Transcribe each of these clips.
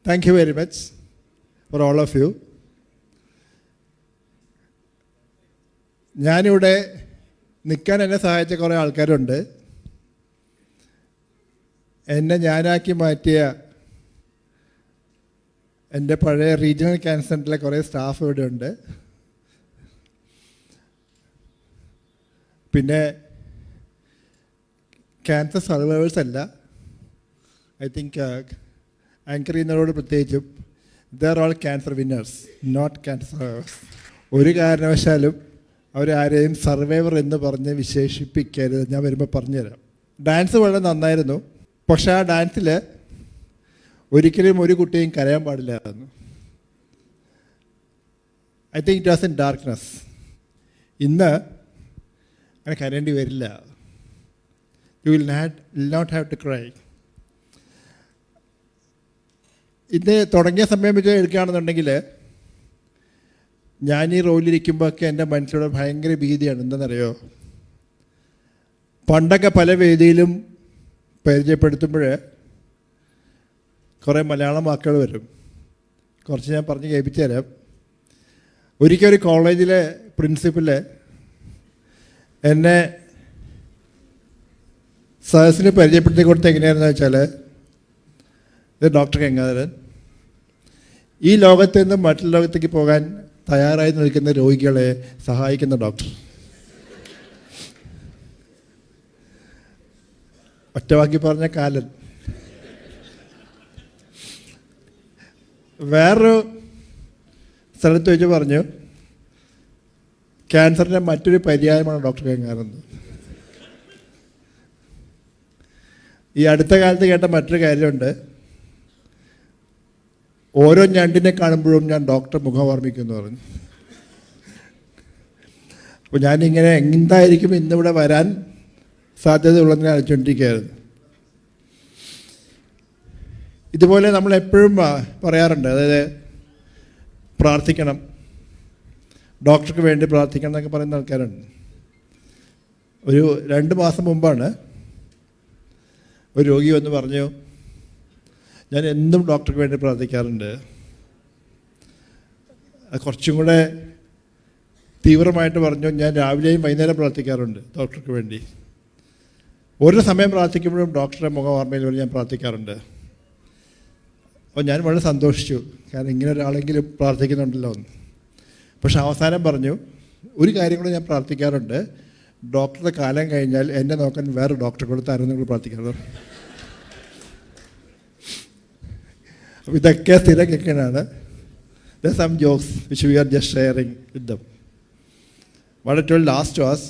Thank you very much for all of you. ഞാനിവിടെ നിൽക്കാൻ എന്നെ സഹായിച്ച കുറേ ആൾക്കാരുണ്ട്. എന്നെ ഞാനാക്കി മാറ്റിയ എൻ്റെ പഴയ റീജിയണൽ ക്യാൻസർ സെൻ്ററിലെ കുറേ സ്റ്റാഫ് ഇവിടെ ഉണ്ട്. പിന്നെ ക്യാൻസർ സർവൈവേഴ്സ് അല്ല, ഐ തിങ്ക് ആങ്കർ ചെയ്യുന്നവരോട് പ്രത്യേകിച്ചും, they're all cancer winners, not cancer survivors. ഒരു കാരണവശാലും അവരാരെയും സർവൈവർ എന്ന് പറഞ്ഞ് വിശേഷിപ്പിക്കരുത്. ഞാൻ വരുമ്പോൾ പറഞ്ഞുതരാം. ഡാൻസ് വളരെ നന്നായിരുന്നു, പക്ഷേ ആ ഡാൻസിൽ ഒരിക്കലും ഒരു കുട്ടിയും കരയാൻ പാടില്ലായിരുന്നു. I think it was in darkness. ഇന്ന് അങ്ങനെ കരയേണ്ടി വരില്ല. You will not have to cry. ഇന്ന് തുടങ്ങിയ സമയം വെച്ച് എടുക്കുകയാണെന്നുണ്ടെങ്കിൽ ഞാൻ ഈ റോളിലിരിക്കുമ്പോഴൊക്കെ എൻ്റെ മനസ്സിലൂടെ ഭയങ്കര ഭീതിയാണ്. എന്താണെന്നറിയോ, പണ്ടൊക്കെ പല വേദിയിലും പരിചയപ്പെടുത്തുമ്പോൾ കുറേ മലയാളം വാക്കുകൾ വരും. കുറച്ച് ഞാൻ പറഞ്ഞ് കേൾപ്പിച്ചു തരാം. ഒരിക്കൽ ഒരു കോളേജിലെ പ്രിൻസിപ്പല് എന്നെ സദസ്സിന് പരിചയപ്പെടുത്തി കൊടുത്ത് എങ്ങനെയാണെന്ന് വെച്ചാൽ, ഇത് ഡോക്ടർ ഗംഗാധരൻ, ഈ ലോകത്ത് നിന്ന് മറ്റുള്ള ലോകത്തേക്ക് പോകാൻ തയ്യാറായി നിൽക്കുന്ന രോഗികളെ സഹായിക്കുന്ന ഡോക്ടർ. ഒറ്റവാക്കി പറഞ്ഞ കാലൻ. വേറൊരു സ്ഥലത്ത് വെച്ച് പറഞ്ഞു, ക്യാൻസറിൻ്റെ മറ്റൊരു പര്യായമാണ് ഡോക്ടർ ഗംഗാധരൻ. ഈ അടുത്ത കാലത്ത് കേട്ട മറ്റൊരു കാര്യമുണ്ട്. ഓരോ ഞണ്ടിനെ കാണുമ്പോഴും ഞാൻ ഡോക്ടർ മുഖം ഓർമ്മിക്കുമെന്ന് പറഞ്ഞു. അപ്പോൾ ഞാനിങ്ങനെ എന്തായിരിക്കും ഇന്നിവിടെ വരാൻ സാധ്യതയുള്ളതിനെ അയച്ചുകൊണ്ടിരിക്കുകയായിരുന്നു. ഇതുപോലെ നമ്മൾ എപ്പോഴും പറയാറുണ്ട്, അതായത് പ്രാർത്ഥിക്കണം, ഡോക്ടർക്ക് വേണ്ടി പ്രാർത്ഥിക്കണം എന്നൊക്കെ പറയുന്ന ആൾക്കാരുണ്ട്. ഒരു 2 മാസം മുമ്പാണ് ഒരു രോഗി വന്ന് പറഞ്ഞു, ഞാൻ എന്നും ഡോക്ടർക്ക് വേണ്ടി പ്രാർത്ഥിക്കാറുണ്ട്. കുറച്ചും കൂടെ തീവ്രമായിട്ട് പറഞ്ഞു, ഞാൻ രാവിലെയും വൈകുന്നേരം പ്രാർത്ഥിക്കാറുണ്ട് ഡോക്ടർക്ക് വേണ്ടി. ഓരോ സമയം പ്രാർത്ഥിക്കുമ്പോഴും ഡോക്ടറുടെ മുഖം ഓർമ്മയിൽ വരെ ഞാൻ പ്രാർത്ഥിക്കാറുണ്ട്. അപ്പോൾ ഞാൻ വളരെ സന്തോഷിച്ചു, കാരണം ഇങ്ങനെ ഒരാളെങ്കിലും പ്രാർത്ഥിക്കുന്നുണ്ടല്ലോ എന്ന്. പക്ഷെ അവസാനം പറഞ്ഞു, ഒരു കാര്യം കൂടെ ഞാൻ പ്രാർത്ഥിക്കാറുണ്ട്, ഡോക്ടറുടെ കാലം കഴിഞ്ഞാൽ എന്നെ നോക്കാൻ വേറെ ഡോക്ടറെ കൊടുത്ത് ആരെങ്കിലും പ്രാർത്ഥിക്കാറുണ്ട്. അപ്പോൾ ഇതൊക്കെ സ്ഥിരം കേൾക്കാനാണ്. There are some jokes which we are just sharing with them. What I told last was,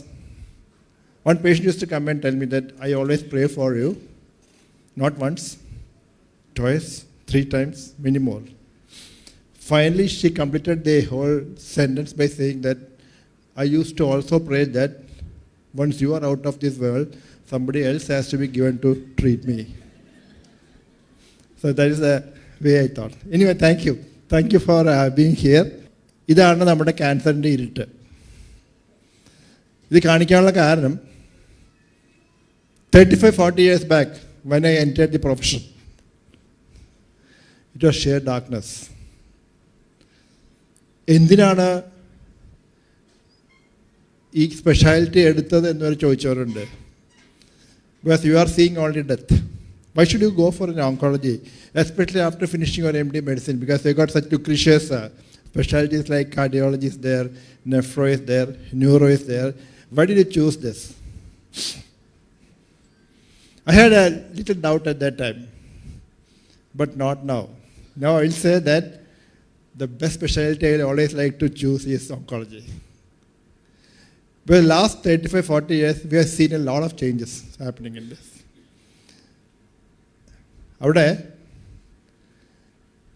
one patient used to come and tell me that I always pray for you, not once, twice, 3 times, many more. Finally, she completed the whole sentence by saying that I used to also pray that once you are out of this world, somebody else has to be given to treat me. So that is the way I thought. Anyway, thank you. Thank you for being here. ഇതാണ് നമ്മുടെ ക്യാൻസറിൻ്റെ ഇരുട്ട്. ഇത് കാണിക്കാനുള്ള കാരണം, 35-40 years back when I entered the profession, it was sheer darkness. എന്തിനാണ് ഈ speciality എടുത്തത് എന്നവർ ചോദിച്ചവരുണ്ട്. Because you are seeing only death. Why should you go for an oncology, especially after finishing your MD medicine? Because they got such lucrative specialties like cardiology is there, nephro is there, neuro is there. Why did you choose this? I had a little doubt at that time, but not now. Now I will say that the best specialty I will always like to choose is oncology. But the last 35-40 years, we have seen a lot of changes happening in this. അവിടെ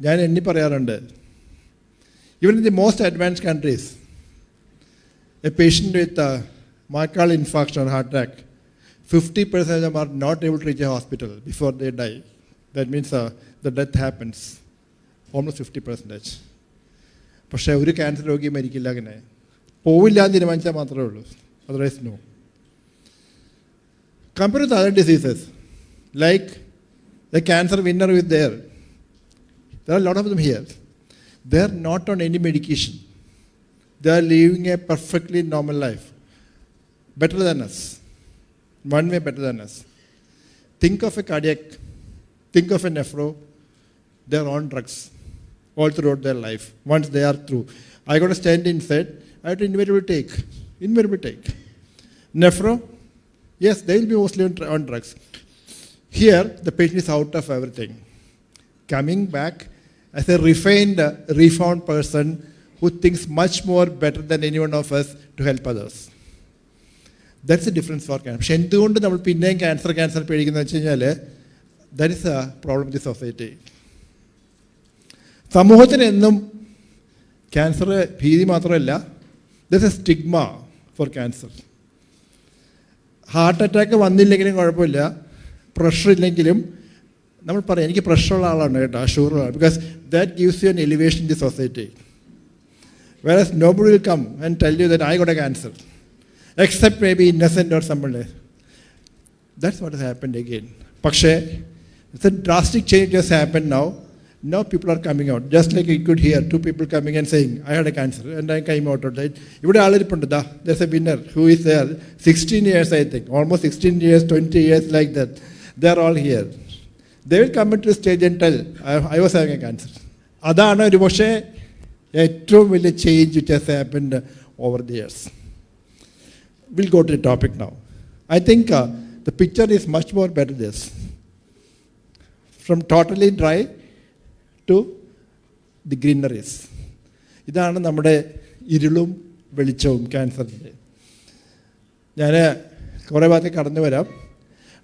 ഞാൻ എണ്ണി പറയാറുണ്ട്, even in the most advanced countries, a patient with myocardial infarction or heart attack, 50% of them are not able to reach a hospital before they die. That means the death happens, almost 50%. പക്ഷേ ഒരു cancer രോഗി മരിക്കില്ല. അങ്ങനെ പോവില്ല എന്ന് തീരുമാനിച്ചാൽ മാത്രമേ ഉള്ളൂ, otherwise no. Compare with other diseases, like the cancer winner is there. There are a lot of them here. They are not on any medication. They are living a perfectly normal life. Better than us. One way better than us. Think of a cardiac, think of a nephro. They are on drugs all throughout their life. Once they are through, I got to stand inside, I have to invariably take. Nephro, yes, they will be mostly on drugs. Here, the patient is out of everything. Coming back as a refined, reformed person who thinks much more better than any one of us to help others. That's the difference for cancer. പക്ഷെ എന്തുകൊണ്ട് നമ്മൾ പിന്നെയും cancer പേടിക്കുന്നത് വെച്ച് കഴിഞ്ഞാൽ that is a problem the society. സമൂഹത്തിന് എന്നും cancer ഭീതി മാത്രമല്ല, there is a stigma for cancer. Heart attack വന്നില്ലെങ്കിലും കുഴപ്പമില്ല, പ്രഷർ ഇല്ലെങ്കിലും നമ്മൾ പറയാം എനിക്ക് പ്രഷറുള്ള ആളാണ് കേട്ടോ, ഷുഗറുള്ള, because that gives you an elevation in the society. Whereas nobody will come and tell you that I got a cancer, except maybe innocent or someone else. That's what has happened again. Pakshe, it's a drastic change has happened now. Now people are coming out. Just like you could hear two people coming and saying, I had a cancer and I came out of that. There's a winner who is there. 16 years, I think. Almost 16 years, 20 years like that. They're all here. They will come into the stage and tell, I was having a cancer. Adana ഒരു പക്ഷേ ഏറ്റവും വലിയ change which has happened over the years. We'll go to the topic now. I think the picture is much more better this. From totally dry to the greeneries. ഇതാണ് നമ്മുടെ ഇരുളും വെളിച്ചവും ക്യാൻസറിൻ്റെ. ഞാൻ കുറേ ഭാഗത്തേക്ക് കടന്നു വരാം.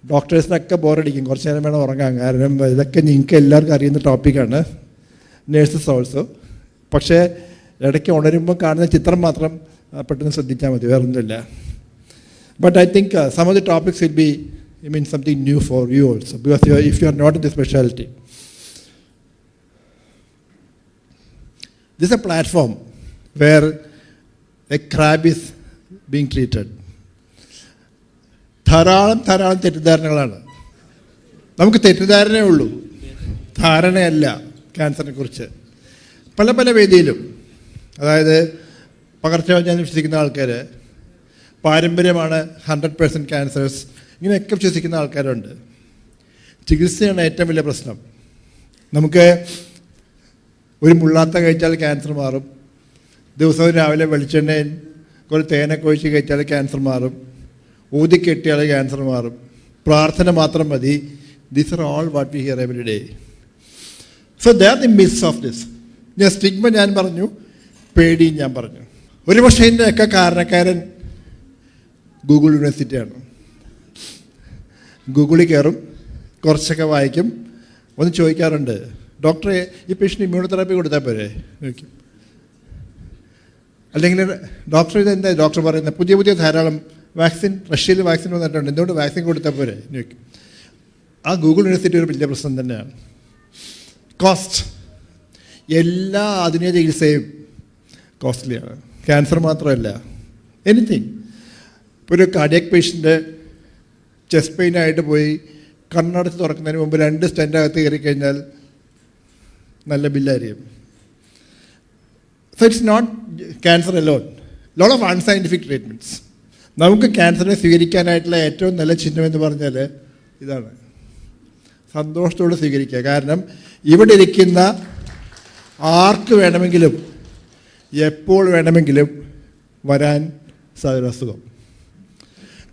ഡോക്ടേഴ്സിനൊക്കെ ബോറടിക്കും, കുറച്ച് നേരം വേണം ഉറങ്ങാൻ, കാരണം ഇതൊക്കെ നിങ്ങൾക്ക് എല്ലാവർക്കും അറിയുന്ന ടോപ്പിക്കാണ്, നേഴ്സസ് ഓൾസോ. പക്ഷേ ഇടയ്ക്ക് ഉണരുമ്പോൾ കാണുന്ന ചിത്രം മാത്രം പെട്ടെന്ന് ശ്രദ്ധിച്ചാൽ മതി, വേറെ ഒന്നുമില്ല. But I think some of the topics will be something new for you also, because if you are not in the speciality. This is a platform where a crab is being treated. ധാരാളം തെറ്റിദ്ധാരണകളാണ്. നമുക്ക് തെറ്റിദ്ധാരണയേ ഉള്ളൂ, ധാരണയല്ല ക്യാൻസറിനെ കുറിച്ച്. പല വേദിയിലും, അതായത് പകർച്ചവ്യാധി വിശ്വസിക്കുന്ന ആൾക്കാർ, പാരമ്പര്യമാണ് 100% ക്യാൻസേഴ്സ്, ഇങ്ങനെയൊക്കെ വിശ്വസിക്കുന്ന ആൾക്കാരുണ്ട്. ചികിത്സയാണ് ഏറ്റവും വലിയ പ്രശ്നം. നമുക്ക് ഒരു മുള്ളാത്ത കഴിച്ചാൽ ക്യാൻസർ മാറും, ദിവസവും രാവിലെ വെളിച്ചെണ്ണയിൽ കുറേ തേനൊക്കെ ഒഴിച്ച് കഴിച്ചാൽ ക്യാൻസർ മാറും, ഊതിക്കെട്ടിയാൽ ക്യാൻസർ മാറും, പ്രാർത്ഥന മാത്രം മതി. These are all what we here every day. So they are the myths of this. ഞാൻ സ്റ്റിഗ്മ ഞാൻ പറഞ്ഞു, പേടിയും ഞാൻ പറഞ്ഞു. ഒരുപക്ഷെ ഇതിൻ്റെയൊക്കെ കാരണക്കാരൻ ഗൂഗിൾ യൂണിവേഴ്സിറ്റിയാണ്. ഗൂഗിളിൽ കയറും, കുറച്ചൊക്കെ വായിക്കും, ഒന്ന് ചോദിക്കാറുണ്ട്, ഡോക്ടറെ ഈ പേഷ്യൻ്റ് ഇമ്മ്യൂണോതെറാപ്പി കൊടുത്താൽ പോരെ ചോദിക്കും. അല്ലെങ്കിൽ ഡോക്ടർ ഇതെന്താ ഡോക്ടർ പറയുന്നത്, പുതിയ ധാരാളം വാക്സിൻ, റഷ്യയിൽ വാക്സിൻ വന്നിട്ടുണ്ട്, എന്തുകൊണ്ട് വാക്സിൻ കൊടുത്താൽ പോരെ ചോദിക്കും. ആ ഗൂഗിൾ യൂണിവേഴ്സിറ്റി ഒരു വലിയ പ്രശ്നം തന്നെയാണ്. കോസ്റ്റ്, എല്ലാ ആധുനിക ചികിത്സയും കോസ്റ്റ്ലിയാണ്. ക്യാൻസർ മാത്രമല്ല, എനിത്തിങ്. ഇപ്പോൾ ഒരു കാർഡിയാക് പേഷ്യൻ്റ് ചെസ്റ്റ് പെയിനായിട്ട് പോയി കണ്ണടച്ച് തുറക്കുന്നതിന് മുമ്പ് 2 സ്റ്റെൻ്റ് അകത്ത് കയറി കഴിഞ്ഞാൽ നല്ല ബില്ലായിരിക്കും. So it's not cancer alone, lot of unscientific treatments. നമുക്ക് ക്യാൻസറിനെ സ്വീകരിക്കാനായിട്ടുള്ള ഏറ്റവും നല്ല ചിഹ്നം എന്ന് പറഞ്ഞാൽ ഇതാണ്, സന്തോഷത്തോടെ സ്വീകരിക്കുക. കാരണം ഇവിടെ ഇരിക്കുന്ന ആർക്ക് വേണമെങ്കിലും എപ്പോൾ വേണമെങ്കിലും വരാൻ സാധ്യത അസുഖം.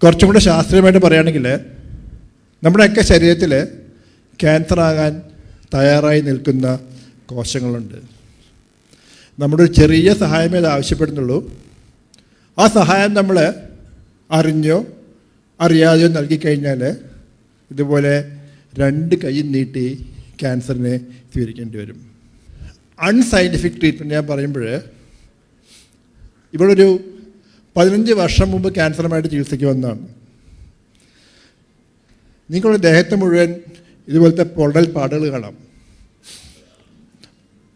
കുറച്ചും കൂടെ ശാസ്ത്രീയമായിട്ട് പറയുകയാണെങ്കിൽ നമ്മുടെയൊക്കെ ശരീരത്തിൽ ക്യാൻസർ ആകാൻ തയ്യാറായി നിൽക്കുന്ന കോശങ്ങളുണ്ട്. നമ്മുടെ ഒരു ചെറിയ സഹായമേ അത് ആവശ്യപ്പെടുന്നുള്ളൂ. ആ സഹായം നമ്മൾ അറിഞ്ഞോ അറിയാതെയോ നൽകിക്കഴിഞ്ഞാൽ ഇതുപോലെ 2 കൈ നീട്ടി ക്യാൻസറിനെ സ്വീകരിക്കേണ്ടി വരും. അൺസയൻറ്റിഫിക് ട്രീറ്റ്മെൻറ്റ് ഞാൻ പറയുമ്പോൾ, ഇവിടെ ഒരു 15 വർഷം മുമ്പ് ക്യാൻസറുമായിട്ട് ചികിത്സയ്ക്ക് വന്നതാണ്. നിങ്ങളുടെ ദേഹത്ത് മുഴുവൻ ഇതുപോലത്തെ പൊള്ളൽ പാടുകൾ കാണാം.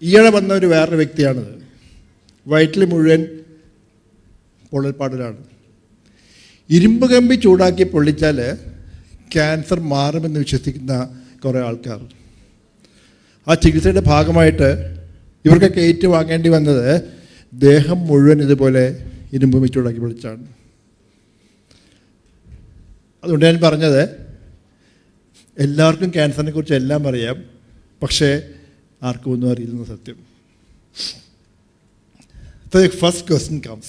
ഈയിടെ വന്ന ഒരു വേറൊരു വ്യക്തിയാണിത്, വയറ്റിൽ മുഴുവൻ പൊള്ളൽപ്പാടിലാണ്. ഇരുമ്പ് കമ്പി ചൂടാക്കി പൊള്ളിച്ചാൽ ക്യാൻസർ മാറുമെന്ന് വിശ്വസിക്കുന്ന കുറേ ആൾക്കാർ. ആ ചികിത്സയുടെ ഭാഗമായിട്ട് ഇവർക്കൊക്കെ ഏറ്റുവാങ്ങേണ്ടി വന്നത് ദേഹം മുഴുവൻ ഇതുപോലെ ഇരുമ്പ് മിച്ചുണ്ടാക്കി വിളിച്ചാണ്. അതുകൊണ്ട് ഞാൻ പറഞ്ഞത്, എല്ലാവർക്കും ക്യാൻസറിനെ കുറിച്ച് എല്ലാം അറിയാം, പക്ഷേ ആർക്കും ഒന്നും അറിയില്ലെന്ന് സത്യം. So the first question comes,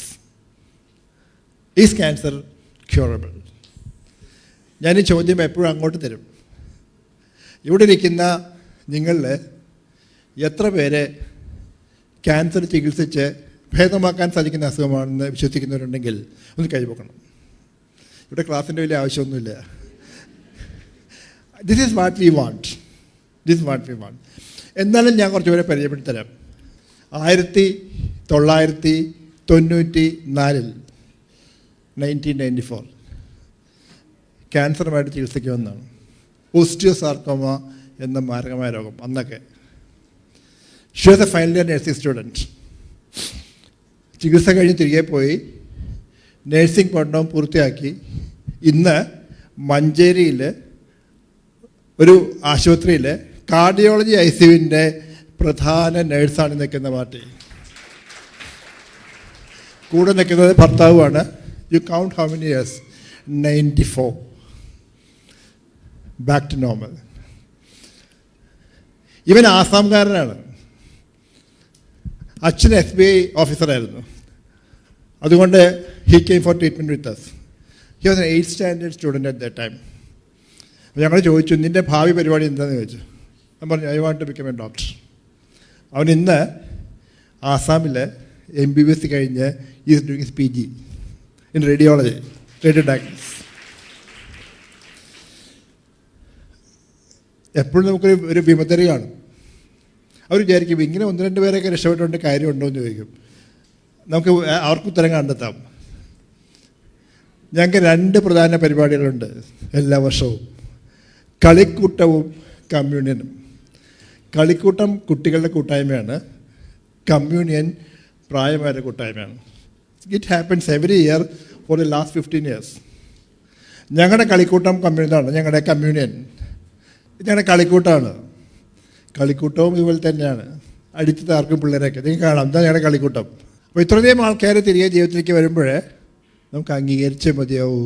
is cancer curable? ഞാൻ ഈ ചോദ്യം എപ്പോഴും അങ്ങോട്ട് തരും. ഇവിടെ ഇരിക്കുന്ന നിങ്ങളിൽ എത്ര പേര് ക്യാൻസർ ചികിത്സിച്ച് ഭേദമാക്കാൻ സാധിക്കുന്ന അസുഖമാണെന്ന് വിശ്വസിക്കുന്നവരുണ്ടെങ്കിൽ ഒന്ന് കൈവക്കണം. ഇവിടെ ക്ലാസ്സിൻ്റെ വലിയ ആവശ്യമൊന്നുമില്ല. This is what we want. എന്നാലും ഞാൻ കുറച്ചുപേരെ പരിചയപ്പെടുത്തരാം. 1994 1994 ക്യാൻസറുമായിട്ട് ചികിത്സയ്ക്ക് വന്നതാണ്. ഓസ്റ്റിയോസാർക്കോമ എന്ന മാരകമായ രോഗം. അന്നൊക്കെ she was A final year nursing student. ചികിത്സ കഴിഞ്ഞ് തിരികെ പോയി നഴ്സിംഗ് പഠനവും പൂർത്തിയാക്കി ഇന്ന് മഞ്ചേരിയിൽ ഒരു ആശുപത്രിയിൽ കാർഡിയോളജി ICUവിൻ്റെ പ്രധാന നേഴ്സാണ് നിൽക്കുന്ന പാർട്ടി. കൂടെ നിൽക്കുന്നത് ഭർത്താവുമാണ്. You count how many years? 94. Back to normal. ഇവൻ ആസാംകാരനാണ്. അച്ഛൻ FBI ഓഫീസറായിരുന്നു. അതുകൊണ്ട് he came for treatment with us. He was an 8th standard student at that time. അപ്പോൾ ഞങ്ങൾ ചോദിച്ചു, നിൻ്റെ ഭാവി പരിപാടി എന്താണെന്ന് ചോദിച്ചു. ഞാൻ പറഞ്ഞു, I want to become a doctor. അവൻ ഇന്ന് ആസാമിൽ MBBS കഴിഞ്ഞ് is doing his PG in radiology, radio diagnosis. എപ്പോഴും നമുക്കൊരു വിമതര് കാണും. അവർ വിചാരിക്കും ഇങ്ങനെ 1-2 പേരൊക്കെ രക്ഷപ്പെട്ടുകൊണ്ട് കാര്യമുണ്ടോ എന്ന് ചോദിക്കും. നമുക്ക് അവർക്ക് ഉത്തരം കണ്ടെത്താം. ഞങ്ങൾക്ക് 2 പ്രധാന പരിപാടികളുണ്ട് എല്ലാ വർഷവും: കളിക്കൂട്ടവും കമ്മ്യൂണിയനും. കളിക്കൂട്ടം കുട്ടികളുടെ കൂട്ടായ്മയാണ്, കമ്മ്യൂണിയൻ പ്രായമാരുടെ കൂട്ടായ്മയാണ്. It happens every year for the last 15 years. ഞങ്ങളുടെ കളിക്കൂട്ടം കമ്മ്യൂണിയനാണ്. ഞങ്ങളുടെ കമ്മ്യൂണിയൻ ഞങ്ങളുടെ കളിക്കൂട്ടമാണ്. കളിക്കൂട്ടവും ഇതുപോലെ തന്നെയാണ്. അടിച്ചു താർക്കും പിള്ളേരൊക്കെ നിങ്ങൾക്ക് കാണാം. എന്താ ഞങ്ങളുടെ കളിക്കൂട്ടം. അപ്പോൾ ഇത്രയധികം ആൾക്കാർ തിരികെ ജീവിതത്തിലേക്ക് വരുമ്പോൾ നമുക്ക് അംഗീകരിച്ചേ മതിയാവൂ,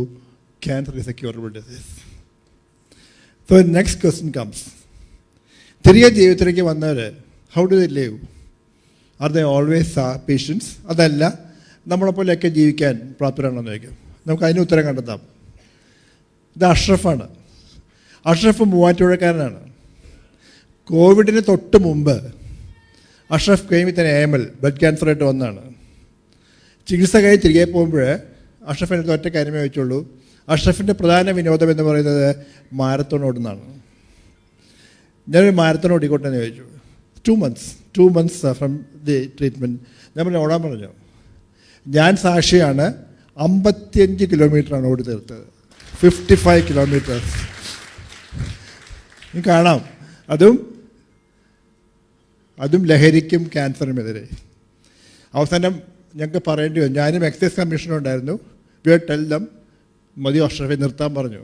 cancer is a curable disease. So next question comes, തിരികെ ജീവിതത്തിലേക്ക് വന്നവർ how do they live? Are they always patients? അതല്ല നമ്മളെപ്പോലെയൊക്കെ ജീവിക്കാൻ പ്രാപ്തരാണെന്ന് ചോദിക്കും. നമുക്ക് അതിന് ഉത്തരം കണ്ടെത്താം. ഇത് അഷ്റഫാണ്. അഷ്റഫ് മൂവാറ്റുപുഴക്കാരനാണ്. കോവിഡിന് തൊട്ട് മുമ്പ് Ashraf came with AML, blood ക്യാൻസറായിട്ട് വന്നതാണ്. ചികിത്സ കഴിഞ്ഞ് തിരികെ പോകുമ്പോൾ അഷ്റഫിൻ്റെ ഒറ്റ കാര്യമേ വെച്ചുള്ളൂ, അഷ്റഫിൻ്റെ പ്രധാന വിനോദം എന്ന് പറയുന്നത് മാരത്തോൺ ഓടുന്നതാണ്. ഞാനൊരു മാരത്തോൺ ഓടിക്കോട്ടെ എന്ന് ചോദിച്ചു. 2 months ഫ്രം ദി ട്രീറ്റ്മെൻറ്റ്. ഞാൻ പറഞ്ഞു ഓടാൻ പറഞ്ഞു. ഞാൻ സാക്ഷിയാണ്. 55 കിലോമീറ്ററാണ് ഓടി തീർത്തത്. 55 കിലോമീറ്റേഴ്സ്. കാണാം. അതും ലഹരിക്കും ക്യാൻസറിനുമെതിരെ. അവസാനം ഞങ്ങൾക്ക് പറയേണ്ടി വന്നു. ഞാനും എക്സൈസ് കമ്മീഷനുണ്ടായിരുന്നു. വി ആർ ടെൽ ദം മതി അഷ്റഫെ നിർത്താൻ പറഞ്ഞു.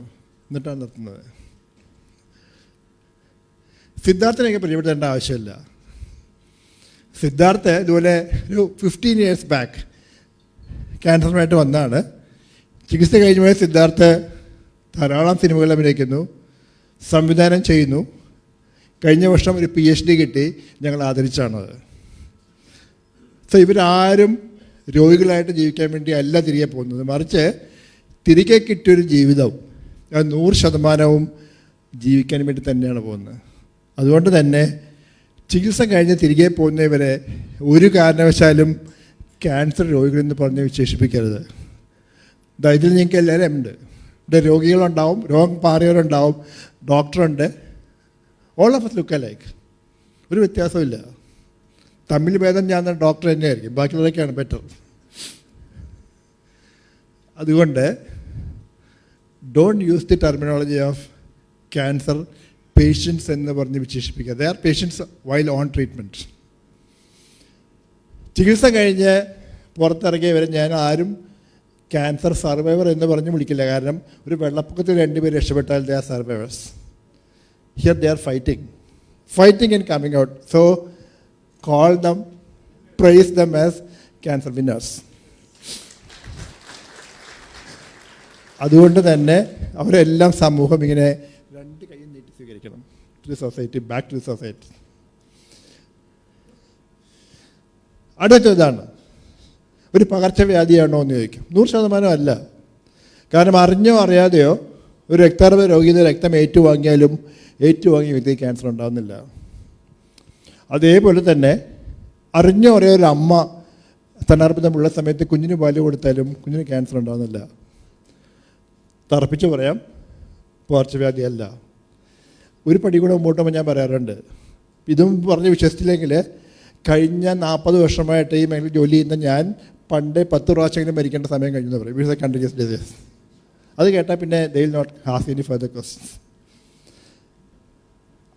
എന്നിട്ടാണ് നിർത്തുന്നത്. സിദ്ധാർത്ഥനെയൊക്കെ പരിചയപ്പെടുത്തേണ്ട ആവശ്യമില്ല. സിദ്ധാർത്ഥ് ഇതുപോലെ ഒരു 15 years ബാക്ക് ക്യാൻസറുമായിട്ട് വന്നതാണ്. ചികിത്സ കഴിഞ്ഞ സിദ്ധാർത്ഥ് ധാരാളം സിനിമകൾ അഭിനയിക്കുന്നു, സംവിധാനം ചെയ്യുന്നു. കഴിഞ്ഞ വർഷം ഒരു PhD കിട്ടി. ഞങ്ങൾ ആദരിച്ചാണത്. സോ ഇവരാരും രോഗികളായിട്ട് ജീവിക്കാൻ വേണ്ടി അല്ല തിരികെ പോകുന്നത്, മറിച്ച് തിരികെ കിട്ടിയൊരു ജീവിതം 100% ജീവിക്കാൻ വേണ്ടി തന്നെയാണ് പോകുന്നത്. അതുകൊണ്ട് തന്നെ ചികിത്സ കഴിഞ്ഞ് തിരികെ പോകുന്നവരെ ഒരു കാരണവശാലും ക്യാൻസർ രോഗികളെന്ന് പറഞ്ഞ് വിശേഷിപ്പിക്കരുത്. ഇതിൽ ഞങ്ങൾക്ക് എല്ലാവരും ഉണ്ട്. ഇവിടെ രോഗികളുണ്ടാവും, രോഗം പാറിയവരുണ്ടാവും, ഡോക്ടറുണ്ട്. All of us look alike. ഒരു വ്യത്യാസമില്ല. തമ്മിൽ ഭേദം ഞാൻ ഡോക്ടർ തന്നെയായിരിക്കും, ബാക്കിയുള്ളവരൊക്കെയാണ് ബെറ്റർ. അതുകൊണ്ട് don't use the terminology of cancer patients എന്ന് പറഞ്ഞ് വിശേഷിപ്പിക്കുക. They are patients while on treatment. ചികിത്സ കഴിഞ്ഞ് പുറത്തിറങ്ങിയവരെ ഞാൻ ആരും ക്യാൻസർ സർവൈവർ എന്ന് പറഞ്ഞ് വിളിക്കില്ല. കാരണം ഒരു വെള്ളപ്പൊക്കത്തിൽ 2 പേര് രക്ഷപ്പെട്ടാൽ they are survivors. Here they are fighting. fighting and coming out. So call them, praise them as cancer winners. അതുകൊണ്ട് തന്നെ അവരെല്ലാം സമൂഹം ഇങ്ങനെ രണ്ട് കൈയും നീട്ടി സ്വീകരിക്കണം. To the society, back to the society. അടുത്തതാണ്, ഒരു പകർച്ചവ്യാധിയാണോ എന്ന് ചോദിക്കും. 100% അല്ല. കാരണം അറിഞ്ഞോ അറിയാതെയോ ഒരു രക്താർബുദ രോഗിയുടെ രക്തം ഏറ്റുവാങ്ങിയ വ്യക്തിക്ക് ക്യാൻസർ ഉണ്ടാകുന്നില്ല. അതേപോലെ തന്നെ അറിഞ്ഞോ അറിയാതെ ഒരു അമ്മ സ്ഥാനാർബുദമുള്ള സമയത്ത് കുഞ്ഞിന് പാല് കൊടുത്താലും കുഞ്ഞിന് ക്യാൻസർ ഉണ്ടാകുന്നില്ല. തറപ്പിച്ച് പറയാം, പകർച്ചവ്യാധിയല്ല. ഒരു പടി കൂടെ മുമ്പോട്ട് ഞാൻ പറയാറുണ്ട്, ഇതും പറഞ്ഞ് വിശ്വസിച്ചില്ലെങ്കിൽ കഴിഞ്ഞ 40 വർഷമായിട്ട് ഈ മേഖലയിൽ ജോലി ചെയ്യുന്ന ഞാൻ പണ്ട് 10 പ്രാവശ്യമെങ്കിലും മരിക്കേണ്ട സമയം കഴിഞ്ഞെന്ന് പറയും. It's a continuous disease. അത് കേട്ടാൽ പിന്നെ they will not ask any further questions.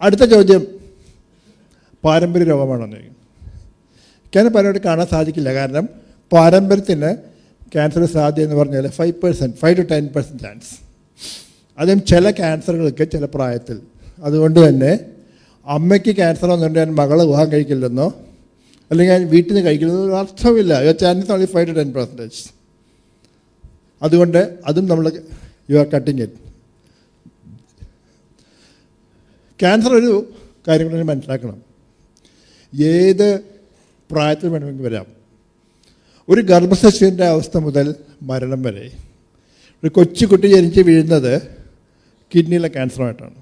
അടുത്ത ചോദ്യം, പാരമ്പര്യ രോഗമാണോ എന്ന് ചോദിക്കും. ക്യാൻസർ പലരോട് കാണാൻ സാധിക്കില്ല. കാരണം പാരമ്പര്യത്തിന് ക്യാൻസർ സാധ്യത എന്ന് പറഞ്ഞാൽ 5 to 10% ചാൻസ്. അതും ചില ക്യാൻസറുകൾക്ക് ചില പ്രായത്തിൽ. അതുകൊണ്ട് തന്നെ അമ്മയ്ക്ക് ക്യാൻസർ വന്നുകൊണ്ട് മകൾ വിവാഹം കഴിക്കില്ലെന്നോ അല്ലെങ്കിൽ ഞാൻ വീട്ടിൽ നിന്ന് കഴിക്കില്ലെന്നോ അർത്ഥമില്ല. Chance only 5 to 10%. അതുകൊണ്ട് അതും നമ്മൾ you are cutting it. Cancer ഒരു കാര്യം കൂടി മനസ്സിലാക്കണം, ഏത് പ്രായത്തിൽ വേണമെങ്കിൽ വരാം. ഒരു ഗർഭശിശുവിൻ്റെ അവസ്ഥ മുതൽ മരണം വരെ. ഒരു കൊച്ചുകുട്ടി ജനിച്ച് വീഴുന്നത് കിഡ്നിയിലെ ക്യാൻസറുമായിട്ടാണ്.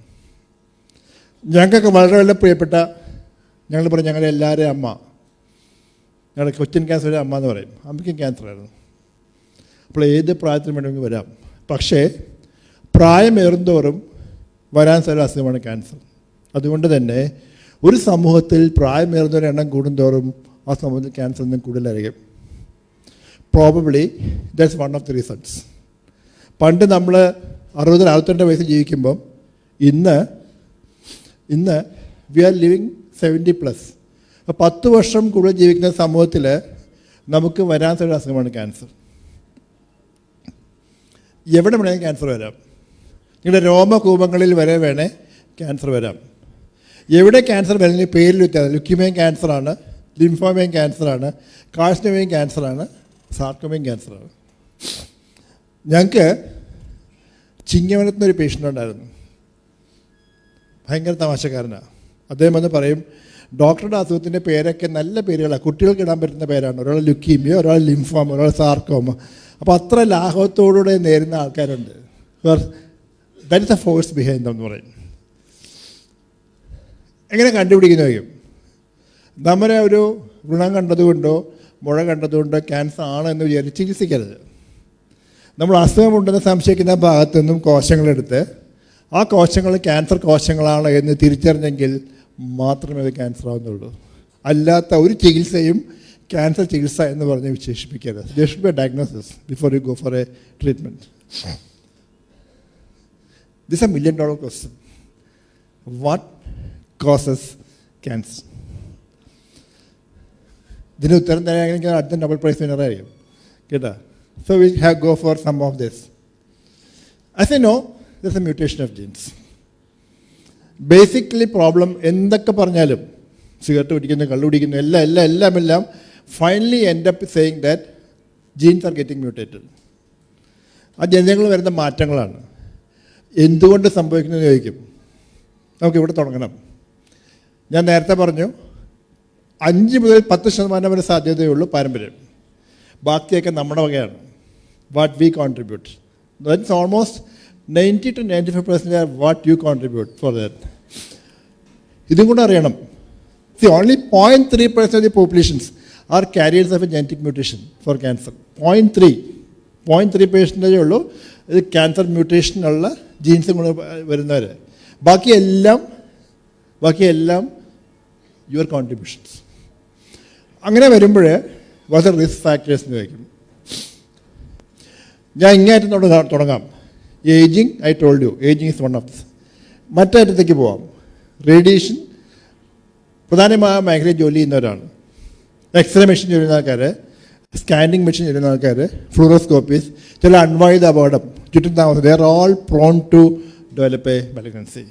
ഞങ്ങൾക്കൊക്കെ വളരെ പ്രിയപ്പെട്ട, ഞങ്ങൾ പറയും ഞങ്ങളുടെ എല്ലാവരെയും അമ്മ, ഞങ്ങളുടെ കൊച്ചിൻ ക്യാൻസറുടെ അമ്മ എന്ന് പറയും. അമ്മയ്ക്കും ക്യാൻസറായിരുന്നു. അപ്പോൾ ഏത് പ്രായത്തിൽ വേണമെങ്കിൽ വരാം. പക്ഷേ പ്രായമേറുന്തോറും വരാൻ സാധ്യത അസുഖമാണ് ക്യാൻസർ. അതുകൊണ്ട് തന്നെ ഒരു സമൂഹത്തിൽ പ്രായമേറുന്നവരുടെ എണ്ണം കൂടുന്തോറും ആ സമൂഹത്തിൽ ക്യാൻസർ ഒന്നും കൂടുതലായിരിക്കും. Probably that's one of the reasons. പണ്ട് നമ്മൾ 60-62 വയസ്സ് ജീവിക്കുമ്പം ഇന്ന് വി ആർ ലിവിങ് 70+. അപ്പോൾ 10 വർഷം കൂടുതൽ ജീവിക്കുന്ന സമൂഹത്തിൽ നമുക്ക് വരാൻ സാധ്യത അസുഖമാണ് ക്യാൻസർ. എവിടെ വേണമെങ്കിൽ ക്യാൻസർ വരാം. നിങ്ങളുടെ രോമകൂപങ്ങളിൽ വരെ വേണേ ക്യാൻസർ വരാം. എവിടെ ക്യാൻസർ വരുന്നതിന് പേരിൽ വ്യത്യാസം. ലുക്യൂമിയൻ ക്യാൻസറാണ്, ലിംഫോമിയൻ ക്യാൻസറാണ്, കാഴ്ചനോമിയൻ ക്യാൻസറാണ്, സാർക്കോമിയൻ ക്യാൻസറാണ്. ഞങ്ങൾക്ക് ചിങ്ങവനത്തുനിന്നൊരു പേഷ്യൻ്റ് ഉണ്ടായിരുന്നു. ഭയങ്കര തമാശക്കാരനാണ്. അദ്ദേഹം വന്ന് പറയും, ഡോക്ടറുടെ അസുഖത്തിൻ്റെ പേരൊക്കെ നല്ല പേരുകളാണ്, കുട്ടികൾക്ക് ഇടാൻ പറ്റുന്ന പേരാണ്. ഒരാൾ ലുക്കീമിയ, ഒരാൾ ലിംഫോമ, ഒരാൾ സാർക്കോമ. അപ്പോൾ അത്ര ലാഘവത്തോടുകൂടെ നേരുന്ന ആൾക്കാരുണ്ട്. That is A force behind dum എന്ന് പറയും. എങ്ങനെ കണ്ടുപിടിക്കുന്നതായിരിക്കും? നമ്മുടെ ഒരു വ്രണം കണ്ടതുകൊണ്ടോ മുഴ കണ്ടതുകൊണ്ടോ ക്യാൻസർ ആണെന്ന് വിചാരിച്ച് ചികിത്സിക്കരുത്. നമ്മൾ അസുഖമുണ്ടെന്ന് സംശയിക്കുന്ന ഭാഗത്തു നിന്നും കോശങ്ങളെടുത്ത് ആ കോശങ്ങൾ ക്യാൻസർ കോശങ്ങളാണ് എന്ന് തിരിച്ചറിഞ്ഞെങ്കിൽ മാത്രമേ അത് ക്യാൻസർ ആവുന്നുള്ളൂ. അല്ലാത്ത ഒരു ചികിത്സയും ക്യാൻസർ ചികിത്സ എന്ന് പറഞ്ഞ് വിശേഷിപ്പിക്കരുത്. There should be a diagnosis before you go for a treatment. This a $1 million question. What causes cancer? ഇതിന് ഉത്തരം തരാമെങ്കിൽ അടുത്ത നോബൽ പ്രൈസ് വിന്നറായിരിക്കും കേട്ടോ. So we have go for some of this. As I know, there's a mutation of genes. Basically problem എന്തൊക്കെ പറഞ്ഞാലും, cigarette കുടിക്കുന്നു, കള്ളു കുടിക്കുന്നു, എല്ലാം finally end up saying that genes are getting mutated. ആ ജനിതകങ്ങൾ വരുന്ന മാറ്റങ്ങളാണ്. എന്തുകൊണ്ട് സംഭവിക്കുന്നതെന്ന് ചോദിക്കും. നമുക്കിവിടെ തുടങ്ങണം. ഞാൻ നേരത്തെ പറഞ്ഞു 5 മുതൽ 10% വരെ സാധ്യതയുള്ളൂ പാരമ്പര്യം. ബാക്കിയൊക്കെ നമ്മുടെ വകയാണ്. What we contribute. That's almost 90 to 95% are what you contribute for that. ഇതും കൂടെ അറിയണം. See, only 0.3% of the populations are carriers of a genetic mutation for cancer. 0.3% ഉള്ളൂ ഇത് ക്യാൻസർ മ്യൂട്ടേഷനുള്ള ജീൻസും കൂടെ വരുന്നവർ. ബാക്കിയെല്ലാം യുവർ കോൺട്രിബ്യൂഷൻസ്. അങ്ങനെ വരുമ്പോൾ വാട്ട് ആർ റിസ്ക് ഫാക്ടേഴ്സ് എന്ന് ചോദിക്കും. ഞാൻ ഇങ്ങേറ്റം തുടങ്ങാം. Ageing, I told you, ageing is one of this. മറ്റേറ്റത്തേക്ക് പോവാം. റേഡിയേഷൻ പ്രധാനമായ മേഖലയിൽ ജോലി ചെയ്യുന്നവരാണ്. എക്സ്റേ മെഷീൻ ചെയ്യുന്ന ആൾക്കാർ, സ്കാനിങ് മെഷീൻ ചെയ്യുന്ന ആൾക്കാർ, ഫ്ലൂറോസ്കോപ്പീസ്, ചില അൺവായുധ അപകടം ചുറ്റും താമസം. They are all prone to develop a malignancy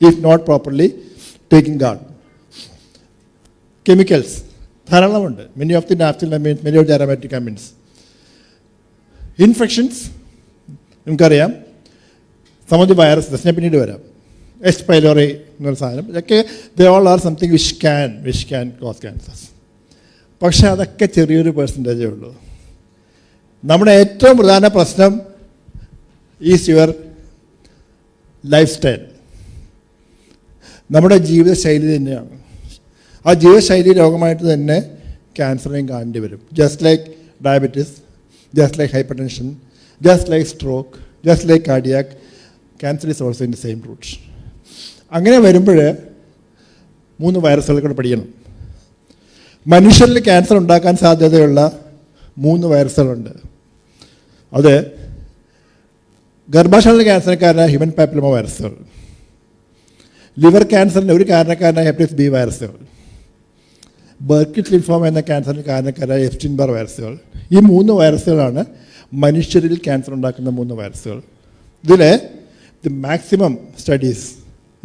if not properly taking God. Chemicals, ധാരാളമുണ്ട്. Many of the natural amines, many of the aromatic amines. Infections, നിങ്ങൾക്കറിയാം, some of the viruses, ഞാൻ പിന്നീട് വരാം. H. pylori എന്നൊരു സാധനം, ഇതൊക്കെ they all are something which can cause cancers. പക്ഷെ അതൊക്കെ ചെറിയൊരു പെർസെൻറ്റേജേ ഉള്ളൂ. നമ്മുടെ ഏറ്റവും പ്രധാന പ്രശ്നം ഈസ് യുവർ ലൈഫ് സ്റ്റൈൽ, നമ്മുടെ ജീവിതശൈലി തന്നെയാണ്. ആ ജീവിതശൈലി രോഗമായിട്ട് തന്നെ ക്യാൻസറിനെയും കാണേണ്ടി വരും. Just like diabetes, just like hypertension, just like stroke, just like cardiac, cancer is also in the same route. അങ്ങനെ വരുമ്പോൾ 3 വൈറസുകൾ കൂടെ പഠിക്കണം. മനുഷ്യരിൽ ക്യാൻസർ ഉണ്ടാക്കാൻ സാധ്യതയുള്ള 3 വൈറസുകളുണ്ട്. അത് ഗർഭാശയത്തിലെ ക്യാൻസർക്കാരനായ ഹ്യൂമൻ പാപ്പിലോമ വൈറസുകൾ, ലിവർ ക്യാൻസറിൻ്റെ ഒരു കാരണക്കാരനായ ഹെപ്പറ്റൈറ്റിസ് ബി വൈറസുകൾ, ബർക്കിറ്റ് ലിംഫോമ എന്ന ക്യാൻസറിന് കാരണക്കാരായ എപ്സ്റ്റീൻ ബാർ വൈറസുകൾ. ഈ 3 വൈറസുകളാണ് മനുഷ്യരിൽ ക്യാൻസർ ഉണ്ടാക്കുന്ന 3 വൈറസുകൾ. ഇതിൽ ദി മാക്സിമം സ്റ്റഡീസ്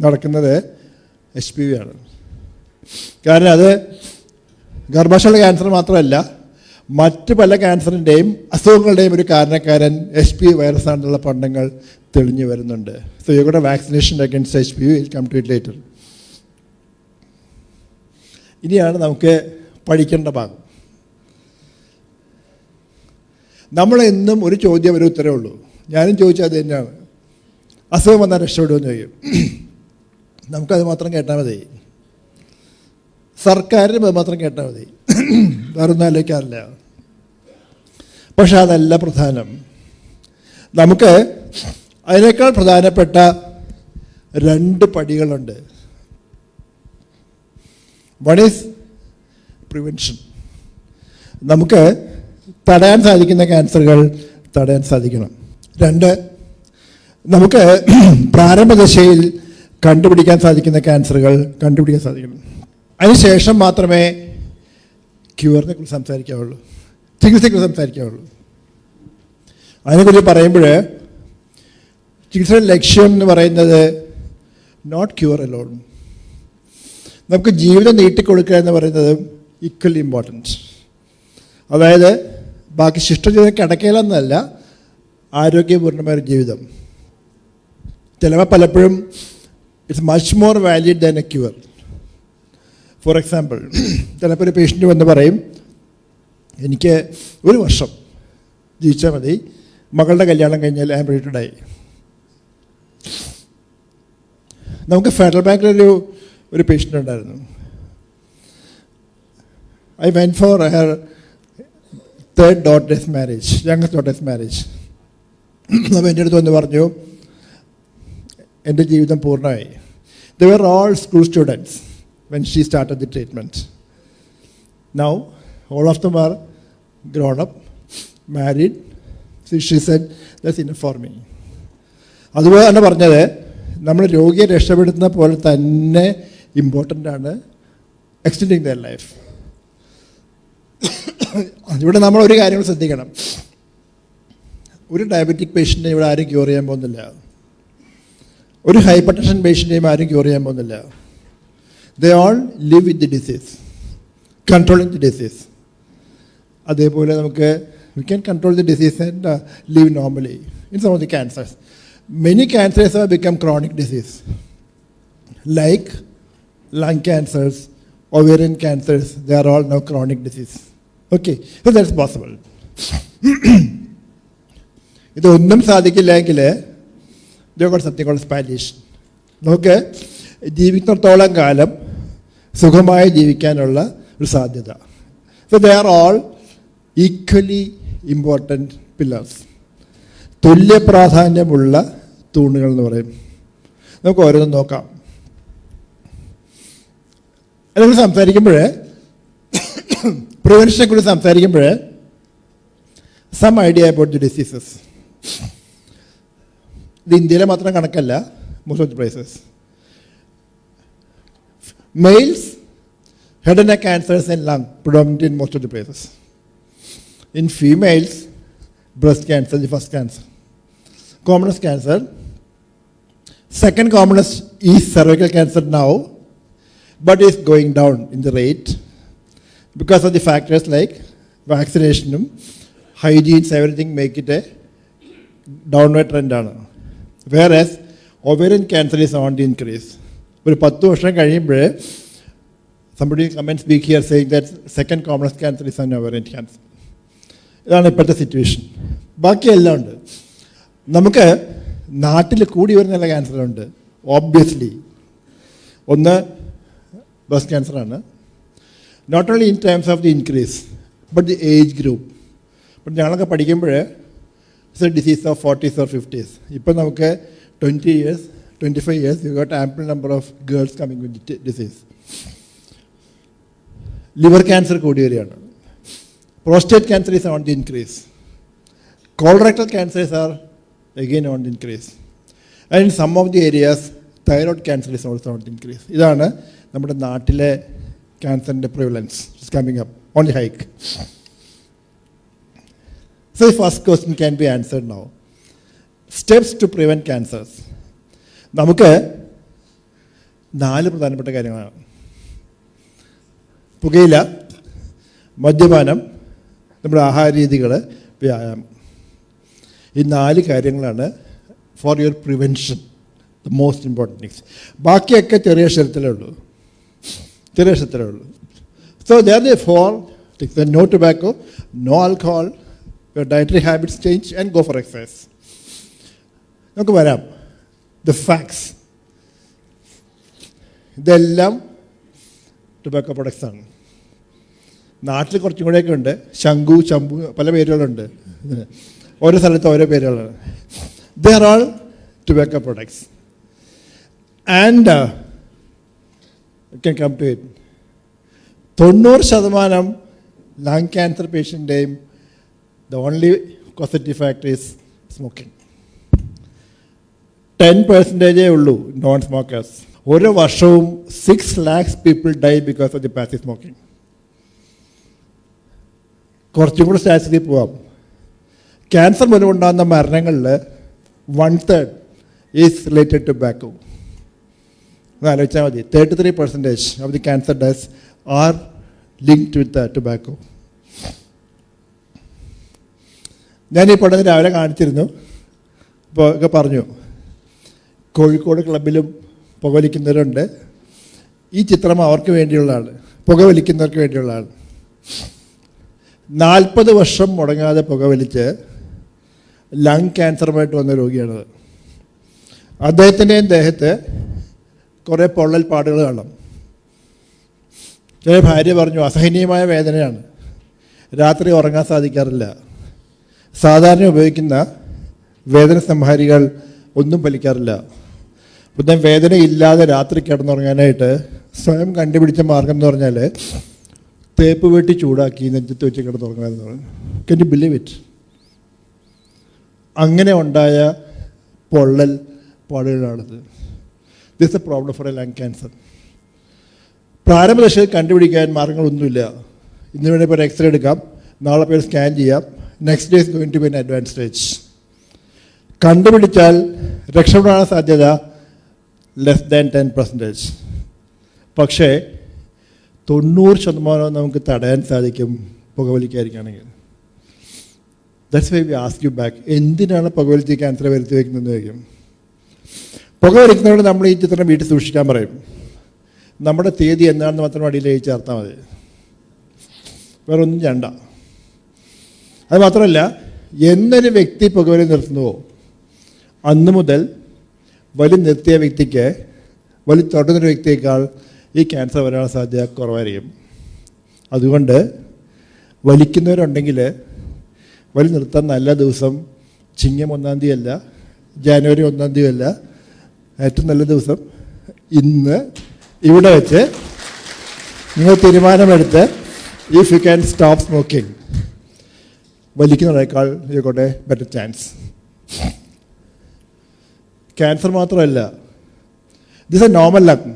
നടക്കുന്നത് HPV ആണ്. കാരണം അത് ഗർഭാശയ ക്യാൻസർ മാത്രമല്ല, മറ്റ് പല ക്യാൻസറിൻ്റെയും അസുഖങ്ങളുടെയും ഒരു കാരണക്കാരൻ HPV വൈറസാണെന്നുള്ള പഠനങ്ങൾ തെളിഞ്ഞു വരുന്നുണ്ട്. So you got a vaccination against HPV, will come to it later. ഇനിയാണ് നമുക്ക് പഠിക്കേണ്ട ഭാഗം. നമ്മളെന്നും ഒരു ചോദ്യം, ഒരു ഉത്തരവേ ഉള്ളൂ. ഞാനും ചോദിച്ചാൽ അത് തന്നെയാണ്, അസുഖം വന്നാൽ രക്ഷപ്പെടുമെന്ന് ചോദിക്കും. നമുക്കത് മാത്രം കേട്ടാൽ മതി, സർക്കാരിനും അത് മാത്രം കേട്ടാൽ മതി, വേറൊന്നും ആലോചിക്കാറില്ല. പക്ഷെ അതല്ല പ്രധാനം. നമുക്ക് അതിനേക്കാൾ പ്രധാനപ്പെട്ട 2 പടികളുണ്ട്. One is prevention. നമുക്ക് തടയാൻ സാധിക്കുന്ന ക്യാൻസറുകൾ തടയാൻ സാധിക്കണം. 2, നമുക്ക് പ്രാരംഭദശയിൽ കണ്ടുപിടിക്കാൻ സാധിക്കുന്ന ക്യാൻസറുകൾ കണ്ടുപിടിക്കാൻ സാധിക്കണം. അതിനുശേഷം മാത്രമേ ക്യൂറിനെ കുറിച്ച് സംസാരിക്കാവുള്ളൂ, ചികിത്സയെക്കുറിച്ച് സംസാരിക്കാവുള്ളൂ. അതിനെക്കുറിച്ച് പറയുമ്പോൾ ചികിത്സയുടെ ലക്ഷ്യം എന്ന് പറയുന്നത് നോട്ട് ക്യൂർ അലോൺ, നമുക്ക് ജീവിതം നീട്ടിക്കൊടുക്കുക എന്ന് പറയുന്നത് ഈക്വലി ഇമ്പോർട്ടൻറ്റ്. അതായത് ബാക്കി ശിഷ്ടജീവിതം കിടക്കയിലെന്നല്ല, ആരോഗ്യപൂർണ്ണമായ ഒരു ജീവിതം. ചിലപ്പോൾ പലപ്പോഴും it's much more valid than a cure. For example, ചിലപ്പോൾ ഒരു പേഷ്യൻ്റ് വന്ന് പറയും, എനിക്ക് 1 വർഷം ജീവിച്ചാൽ മതി, മകളുടെ കല്യാണം കഴിഞ്ഞാൽ I am ready to die. നമുക്ക് ഫെഡറൽ ബാങ്കിലൊരു പേഷ്യൻ്റ് ഉണ്ടായിരുന്നു. I went for her 3rd daughter's marriage, youngest daughter's marriage. അപ്പോൾ എൻ്റെ അടുത്ത് വന്ന് പറഞ്ഞു, എൻ്റെ ജീവിതം പൂർണ്ണമായി. They were all school students when she started the treatment. Now, all of them are grown up, married. So she said, that's enough for me. അതുപോലെ തന്നെ പറഞ്ഞത്, നമ്മൾ രോഗിയെ രക്ഷപ്പെടുത്തുന്ന പോലെ തന്നെ ഇമ്പോർട്ടൻ്റ് ആണ് എക്സ്റ്റെൻഡിങ് ദെയർ ലൈഫ്. ഇവിടെ നമ്മൾ ഒരു കാര്യം ശ്രദ്ധിക്കണം, ഒരു ഡയബറ്റിക് പേഷ്യൻറ്റിനെ ഇവിടെ ആരും ക്യൂർ ചെയ്യാൻ പോകുന്നില്ല, ഒരു ഹൈപ്പർ ടെൻഷൻ പേഷ്യൻറ്റിനെയും ആരും ക്യൂർ ചെയ്യാൻ പോകുന്നില്ല. They all live with the disease, controlling the disease. അതേപോലെ നമുക്ക് we can control the disease and live normally. In some of the cancers, many cancers have become chronic disease, like lung cancers, ovarian cancers. They are all now chronic disease. Okay, so that's possible. ഇതൊന്നും സാധിക്കില്ലെങ്കിൽ they got something called palliation. നമുക്ക് ജീവിക്കുന്നിടത്തോളം കാലം സുഖമായി ജീവിക്കാനുള്ള ഒരു സാധ്യത. So they are all equally important pillars. തുല്യ പ്രാധാന്യമുള്ള തൂണുകൾ എന്ന് പറയും. നമുക്ക് ഓരോന്നും നോക്കാം. അതിനെക്കുറിച്ച് സംസാരിക്കുമ്പോൾ, പ്രിവെൻഷനെ കുറിച്ച് സംസാരിക്കുമ്പോൾ, some idea about the diseases. ഇത് ഇന്ത്യയിലെ മാത്രം കണക്കല്ല, most of the places. Males, head and neck cancers and lung, predominant in most of the places. In females, breast cancer is the first cancer. Commonest cancer. Second commonest is cervical cancer now. but is going down in the rate because of the factors like vaccination, hygiene, everything make it a downward trend. Whereas ovarian cancer is on the increase. ഒരു 10 വർഷം കഴിയുമ്പോൾ somebody come and speak here saying that second commonest cancer is an ovarian cancer. ഇതാണ് ഇപ്പോഴത്തെ situation. ബാക്കിയെല്ലാം ഉണ്ട്. നമുക്ക് നാട്ടിൽ കൂടി വരുന്ന ക്യാൻസറുണ്ട്. ഓബ്വിയസ്ലി ഒന്ന് ബ്രസ്റ്റ് ക്യാൻസറാണ്. Not only in terms of the increase but the age group. ഇപ്പം ഞങ്ങളൊക്കെ പഠിക്കുമ്പോൾ it's a disease of 40s or 50s. ഇപ്പം നമുക്ക് 20 years, 25 years, you got ample number of girls coming with the disease. Liver cancer കൂടി വരികയാണ്. Prostate cancer is on the increase. Colorectal cancers are again on the increase. And in some of the areas, thyroid cancer is also on the increase. ഇതാണ് നമ്മുടെ നാട്ടിലെ ക്യാൻസറിൻ്റെ prevalence is coming up on the hike. So the first question can be answered now. Steps to prevent cancers. നമുക്ക് 4 പ്രധാനപ്പെട്ട കാര്യങ്ങളാണ്. പുകയില, മദ്യപാനം, നമ്മുടെ ആഹാര രീതികൾ, വ്യായാമം. ഈ 4 കാര്യങ്ങളാണ് for your prevention the most important things. ബാക്കിയൊക്കെ ചെറിയ അക്ഷരത്തിലേ ഉള്ളൂ. So therefore no tobacco, no alcohol, your dietary habits change and go for exercise. നമുക്ക് വരാം ദ ഫാക്ട്സ്. ഇതെല്ലാം ടൊബാക്കോ പ്രൊഡക്ട്സ് ആണ്. നാട്ടിൽ കുറച്ചും കൂടെയൊക്കെ ഉണ്ട്. ശംഖു, ചമ്പു, പല പേരുകളുണ്ട്. ഓരോ സ്ഥലത്ത് ഓരോ പേരുകളാണ്. They are all tobacco products. And can come to it. 90% lung cancer പേഷ്യൻ്റെയും the only causative factor is smoking. 10% ഉള്ളൂ നോൺ സ്മോക്കേഴ്സ്. ഓരോ വർഷവും 6 lakhs people die because of the passive smoking. കുറച്ചും കൂടെ സ്റ്റാറ്റിസ്റ്റിക്സിൽ പോവാം. ക്യാൻസർ മൂലമുണ്ടാകുന്ന മരണങ്ങളിൽ 1/3 ഈസ് റിലേറ്റഡ് ടു ടൊബാക്കോ. ഒന്ന് ആലോചിച്ചാൽ മതി. 33% of the cancer deaths R linked with tobacco. ഞാനീ പഠനം രാവിലെ കാണിച്ചിരുന്നു. ഇപ്പോൾ ഒക്കെ പറഞ്ഞു, കോഴിക്കോട് ക്ലബിലും പുകവലിക്കുന്നവരുണ്ട്. ഈ ചിത്രം അവർക്ക് വേണ്ടിയുള്ളതാണ്, പുകവലിക്കുന്നവർക്ക് വേണ്ടിയുള്ളതാണ്. 40 വർഷം മുടങ്ങാതെ പുകവലിച്ച് ലങ് ക്യാൻസറുമായിട്ട് വന്ന രോഗിയാണത്. അദ്ദേഹത്തിൻ്റെയും ദേഹത്ത് കുറേ പൊള്ളൽ പാടുകൾ കാണാം. ചില ഭാര്യ പറഞ്ഞു അസഹനീയമായ വേദനയാണ്, രാത്രി ഉറങ്ങാൻ സാധിക്കാറില്ല. സാധാരണ ഉപയോഗിക്കുന്ന വേദന സംഹാരികൾ ഒന്നും ഫലിക്കാറില്ല. പിന്നെ വേദന ഇല്ലാതെ രാത്രി കിടന്നുറങ്ങാനായിട്ട് സ്വയം കണ്ടുപിടിച്ച മാർഗം എന്ന് പറഞ്ഞാൽ തേപ്പ് വെട്ടി ചൂടാക്കി നെഞ്ചത്ത് വെച്ച് കിടന്നുറങ്ങാമെന്ന് പറഞ്ഞു. Can you believe it? അങ്ങനെ ഉണ്ടായ പൊള്ളൽ പാടുകളാണിത്. This a problem for a lung cancer. പ്രാരംഭദശയിൽ കണ്ടുപിടിക്കാൻ മാർഗങ്ങളൊന്നുമില്ല. ഇന്ന് വേണമെങ്കിൽ ഒരു എക്സ്റേ എടുക്കാം, നാളെ പോയി സ്കാൻ ചെയ്യാം. Next day is going to be an advance stage. കണ്ടുപിടിച്ചാൽ രക്ഷപ്പെടാനുള്ള സാധ്യത ലെസ് ദാൻ 10%. പക്ഷേ 90% നമുക്ക് തടയാൻ സാധിക്കും പുകവലിക്കായിരിക്കുകയാണെങ്കിൽ. That's why we ask you back, എന്തിനാണ് പുകവലിച്ച് ക്യാൻസർ വരുത്തി വയ്ക്കുന്നതെന്ന് ചോദിക്കും. പുകവലിക്കുന്നതോട് നമ്മൾ ഈ ചിത്രം വീട്ടിൽ സൂക്ഷിക്കാൻ പറയും. നമ്മുടെ തീയതി എന്താണെന്ന് മാത്രം അടിയിൽ എഴുതി ചേർത്താൽ മതി, വേറെ ഒന്നും ചെയ്യണ്ട. അത് മാത്രമല്ല, എന്നൊരു വ്യക്തി പുകവലി നിർത്തുന്നുവോ അന്ന് മുതൽ വലി നിർത്തിയ വ്യക്തിക്ക് വലി തുടങ്ങുന്നൊരു വ്യക്തിയേക്കാൾ ഈ ക്യാൻസർ വരാനുള്ള സാധ്യത കുറവായിരിക്കും. അതുകൊണ്ട് വലിക്കുന്നവരുണ്ടെങ്കിൽ വലി നിർത്താൻ നല്ല ദിവസം ചിങ്ങം 1-ാം തീയതി അല്ല, ജനുവരി 1-ാം തീയതി അല്ല. ഏറ്റവും നല്ല ദിവസം ഇന്ന് ഇവിടെ വെച്ച് നിങ്ങൾ തീരുമാനമെടുത്ത് if you can stop smoking, വലിക്കുന്നതിനേക്കാൾ you got a better chance. Cancer മാത്രമല്ല, ദിസ് എ നോർമൽ ലങ്.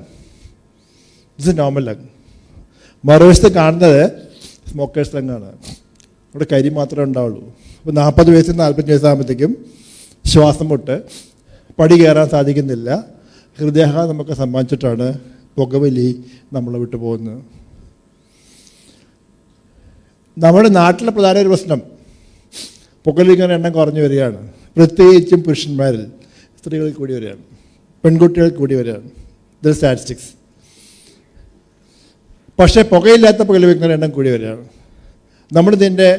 മറുവശത്ത് കാണുന്നത് സ്മോക്കേഴ്സ് ലങ്ങാണ്. അവിടെ കരി മാത്രമേ ഉണ്ടാവുള്ളൂ. അപ്പോൾ 40 വയസ്സിൽ 45 വയസ്സാകുമ്പോഴത്തേക്കും ശ്വാസം മുട്ട്, പടി കയറാൻ സാധിക്കുന്നില്ല, ഹൃദയാഘാതം നമുക്ക് സമ്മാനിച്ചിട്ടാണ് പുകവലി നമ്മളെ വിട്ടു പോകുന്നത്. നമ്മുടെ നാട്ടിലെ പ്രധാന ഒരു പ്രശ്നം പുകവലിക്കുന്ന എണ്ണം കുറഞ്ഞു വരികയാണ്. പ്രത്യേകിച്ചും പുരുഷന്മാരിൽ, സ്ത്രീകളിൽ കൂടി വരികയാണ്, പെൺകുട്ടികൾ കൂടി വരികയാണ്. ഇത് സ്റ്റാറ്റിസ്റ്റിക്സ്. പക്ഷേ പുകയില്ലാത്ത പുകവലിക്കുന്ന എണ്ണം കൂടി വരികയാണ്. നമ്മളിതിൻ്റെ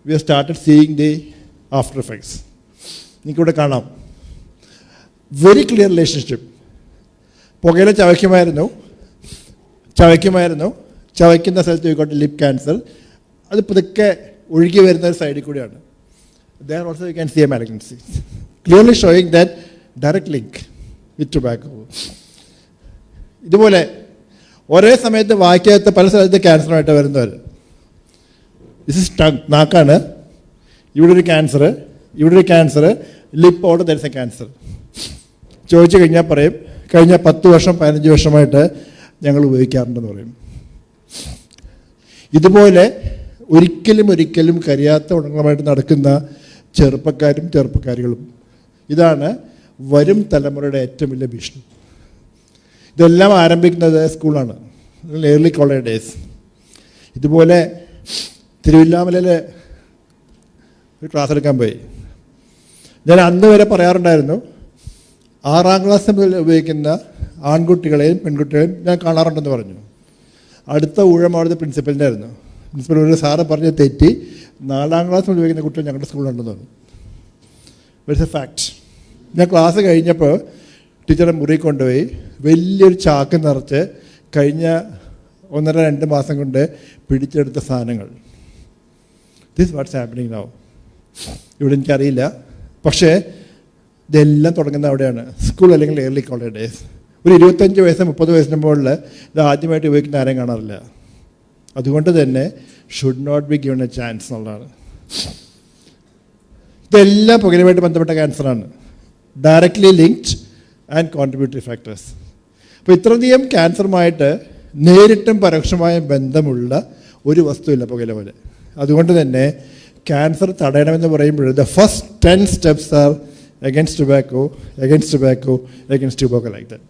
we have started seeing the after effects. എനിക്കിവിടെ കാണാം വെരി ക്ലിയർ റിലേഷൻഷിപ്പ്. പുകയില ചവയ്ക്കുന്ന സ്ഥലത്ത് പോയിക്കോട്ടെ ലിപ് ക്യാൻസർ, അത് പതുക്കെ ഒഴുകി വരുന്ന ഒരു സൈഡിൽ കൂടിയാണ്. There also you can see a malignancy, clearly showing that direct link with tobacco. ഇതുപോലെ ഒരേ സമയത്ത് വായിക്കാത്ത പല സ്ഥലത്ത് ക്യാൻസറുമായിട്ട് വരുന്നവർ. ദിസ് ഇസ് ടങ്, നാക്കാണ്. ഇവിടെ ഒരു ക്യാൻസർ, ലിപ്പോട് ദർ ഇസ് എ ക്യാൻസർ. ചോദിച്ചു കഴിഞ്ഞാൽ പറയും കഴിഞ്ഞ 10 വർഷം 15 വർഷമായിട്ട് ഞങ്ങൾ ഉപയോഗിക്കാറുണ്ടെന്ന് പറയും. ഇതുപോലെ ഒരിക്കലും കരിയാത്ത ഉണങ്ങളുമായിട്ട് നടക്കുന്ന ചെറുപ്പക്കാരികളും ഇതാണ് വരും തലമുറയുടെ ഏറ്റവും വലിയ ഭീഷണി. ഇതെല്ലാം ആരംഭിക്കുന്നത് സ്കൂളാണ്, ഏർലി കോളേജ് ഡേയ്സ്. ഇതുപോലെ തിരുവില്ലാമലയിൽ ഒരു ക്ലാസ് എടുക്കാൻ പോയി. ഞാൻ അന്ന് വരെ പറയാറുണ്ടായിരുന്നു 6ാം ക്ലാസ് മുതൽ ഉപയോഗിക്കുന്ന ആൺകുട്ടികളെയും പെൺകുട്ടികളെയും ഞാൻ കാണാറുണ്ടെന്ന് പറഞ്ഞു. അടുത്ത ഊഴം അവിടുത്തെ പ്രിൻസിപ്പലിൻ്റെ ആയിരുന്നു. പ്രിൻസിപ്പൽ ഒരു സാറ് പറഞ്ഞ് തെറ്റി 4ാം ക്ലാസ് മുതൽ ഉപയോഗിക്കുന്ന കുട്ടികൾ ഞങ്ങളുടെ സ്കൂളിലുണ്ടെന്ന് പറഞ്ഞു. It's A fact. ഞാൻ ക്ലാസ് കഴിഞ്ഞപ്പോൾ ടീച്ചറെ മുറി കൊണ്ടുപോയി വലിയൊരു ചാക്ക് നിറച്ച് കഴിഞ്ഞ 1.5-2 മാസം കൊണ്ട് പിടിച്ചെടുത്ത സാധനങ്ങൾ. This what's happening now. ഇവിടെ എനിക്കറിയില്ല, പക്ഷേ ഇതെല്ലാം തുടങ്ങുന്നത് അവിടെയാണ്, സ്കൂൾ അല്ലെങ്കിൽ ഏർലി കോളേജ് ഡേയ്സ്. ഒരു 25 വയസ്സ് 30 വയസ്സിന് മുകളിൽ ഇത് ആദ്യമായിട്ട് ഉപയോഗിക്കുന്ന ആരെയും കാണാറില്ല. അതുകൊണ്ട് തന്നെ should not be given a chance എന്നുള്ളതാണ്. ഇതെല്ലാം പുകയിലുമായിട്ട് ബന്ധപ്പെട്ട ക്യാൻസറാണ്, directly linked and contributory factors. അപ്പോൾ ഇത്രയധികം ക്യാൻസറുമായിട്ട് നേരിട്ടും പരോക്ഷമായും ബന്ധമുള്ള ഒരു വസ്തുവില്ല പുകയില പോലെ. അതുകൊണ്ട് തന്നെ ക്യാൻസർ തടയണമെന്ന് പറയുമ്പോൾ the first 10 steps are against tobacco, like that.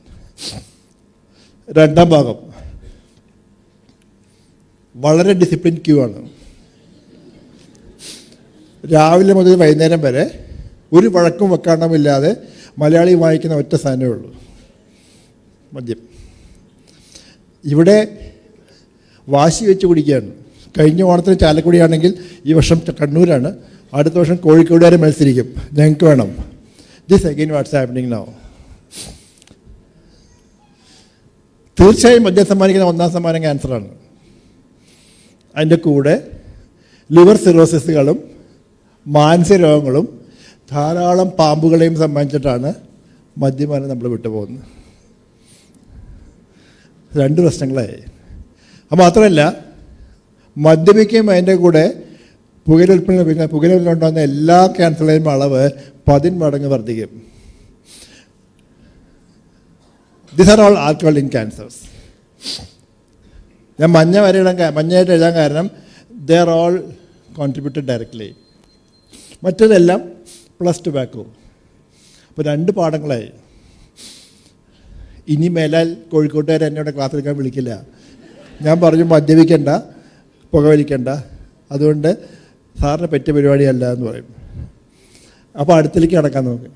രണ്ടാം ഭാഗം വളരെ ഡിസിപ്ലിൻ ക്യൂ ആണ്. രാവിലെ മുതൽ വൈകുന്നേരം വരെ ഒരു വഴക്കും വെക്കാണ്ടമില്ലാതെ മലയാളി വാങ്ങിക്കുന്ന ഒറ്റ സാധനമേ ഉള്ളൂ, മദ്യം. ഇവിടെ വാശി വെച്ച് കുടിക്കുകയാണ്. കഴിഞ്ഞ ഓണത്തിന് ചാലക്കുടിയാണെങ്കിൽ ഈ വർഷം കണ്ണൂരാണ്, അടുത്ത വർഷം കോഴിക്കോടുകാരെ മത്സരിക്കും, ഞങ്ങൾക്ക് വേണം. This again what's happening now. തീർച്ചയായും മദ്യം സമ്മാനിക്കുന്ന 1ാം സമ്മാനം ക്യാൻസറാണ്. അതിൻ്റെ കൂടെ ലിവർ സിറോസിസുകളും മാനസിക രോഗങ്ങളും ധാരാളം പാമ്പുകളെയും സമ്മാനിച്ചിട്ടാണ് മദ്യപാനം നമ്മൾ വിട്ടുപോകുന്നത്. 2 പ്രശ്നങ്ങളായി. അത് മാത്രമല്ല, മദ്യപിക്കുകയും അതിൻ്റെ കൂടെ പുകയിലുണ്ടാകുന്ന എല്ലാ ക്യാൻസറിലെയും അളവ് 10 മടങ്ങ് വർദ്ധിക്കും. These are all alcohol-linked cancers. ഞാൻ മഞ്ഞയായിട്ട് എഴുതാൻ കാരണം they are all contributed directly. മറ്റതെല്ലാം പ്ലസ് ടൊബാക്കോ. അപ്പോൾ 2 പാഠങ്ങളായി. ഇനി മേലാൽ കോഴിക്കോട്ടുകാർ എന്നോട് ക്ലാസ് എടുക്കാൻ വിളിക്കില്ല. ഞാൻ പറഞ്ഞു മദ്യപിക്കണ്ട, പുകവലിക്കണ്ട, അതുകൊണ്ട് സാറിന് പറ്റിയ പരിപാടിയല്ല എന്ന് പറയും. അപ്പോൾ അടുത്തിലേക്ക് നടക്കാൻ നോക്ക്.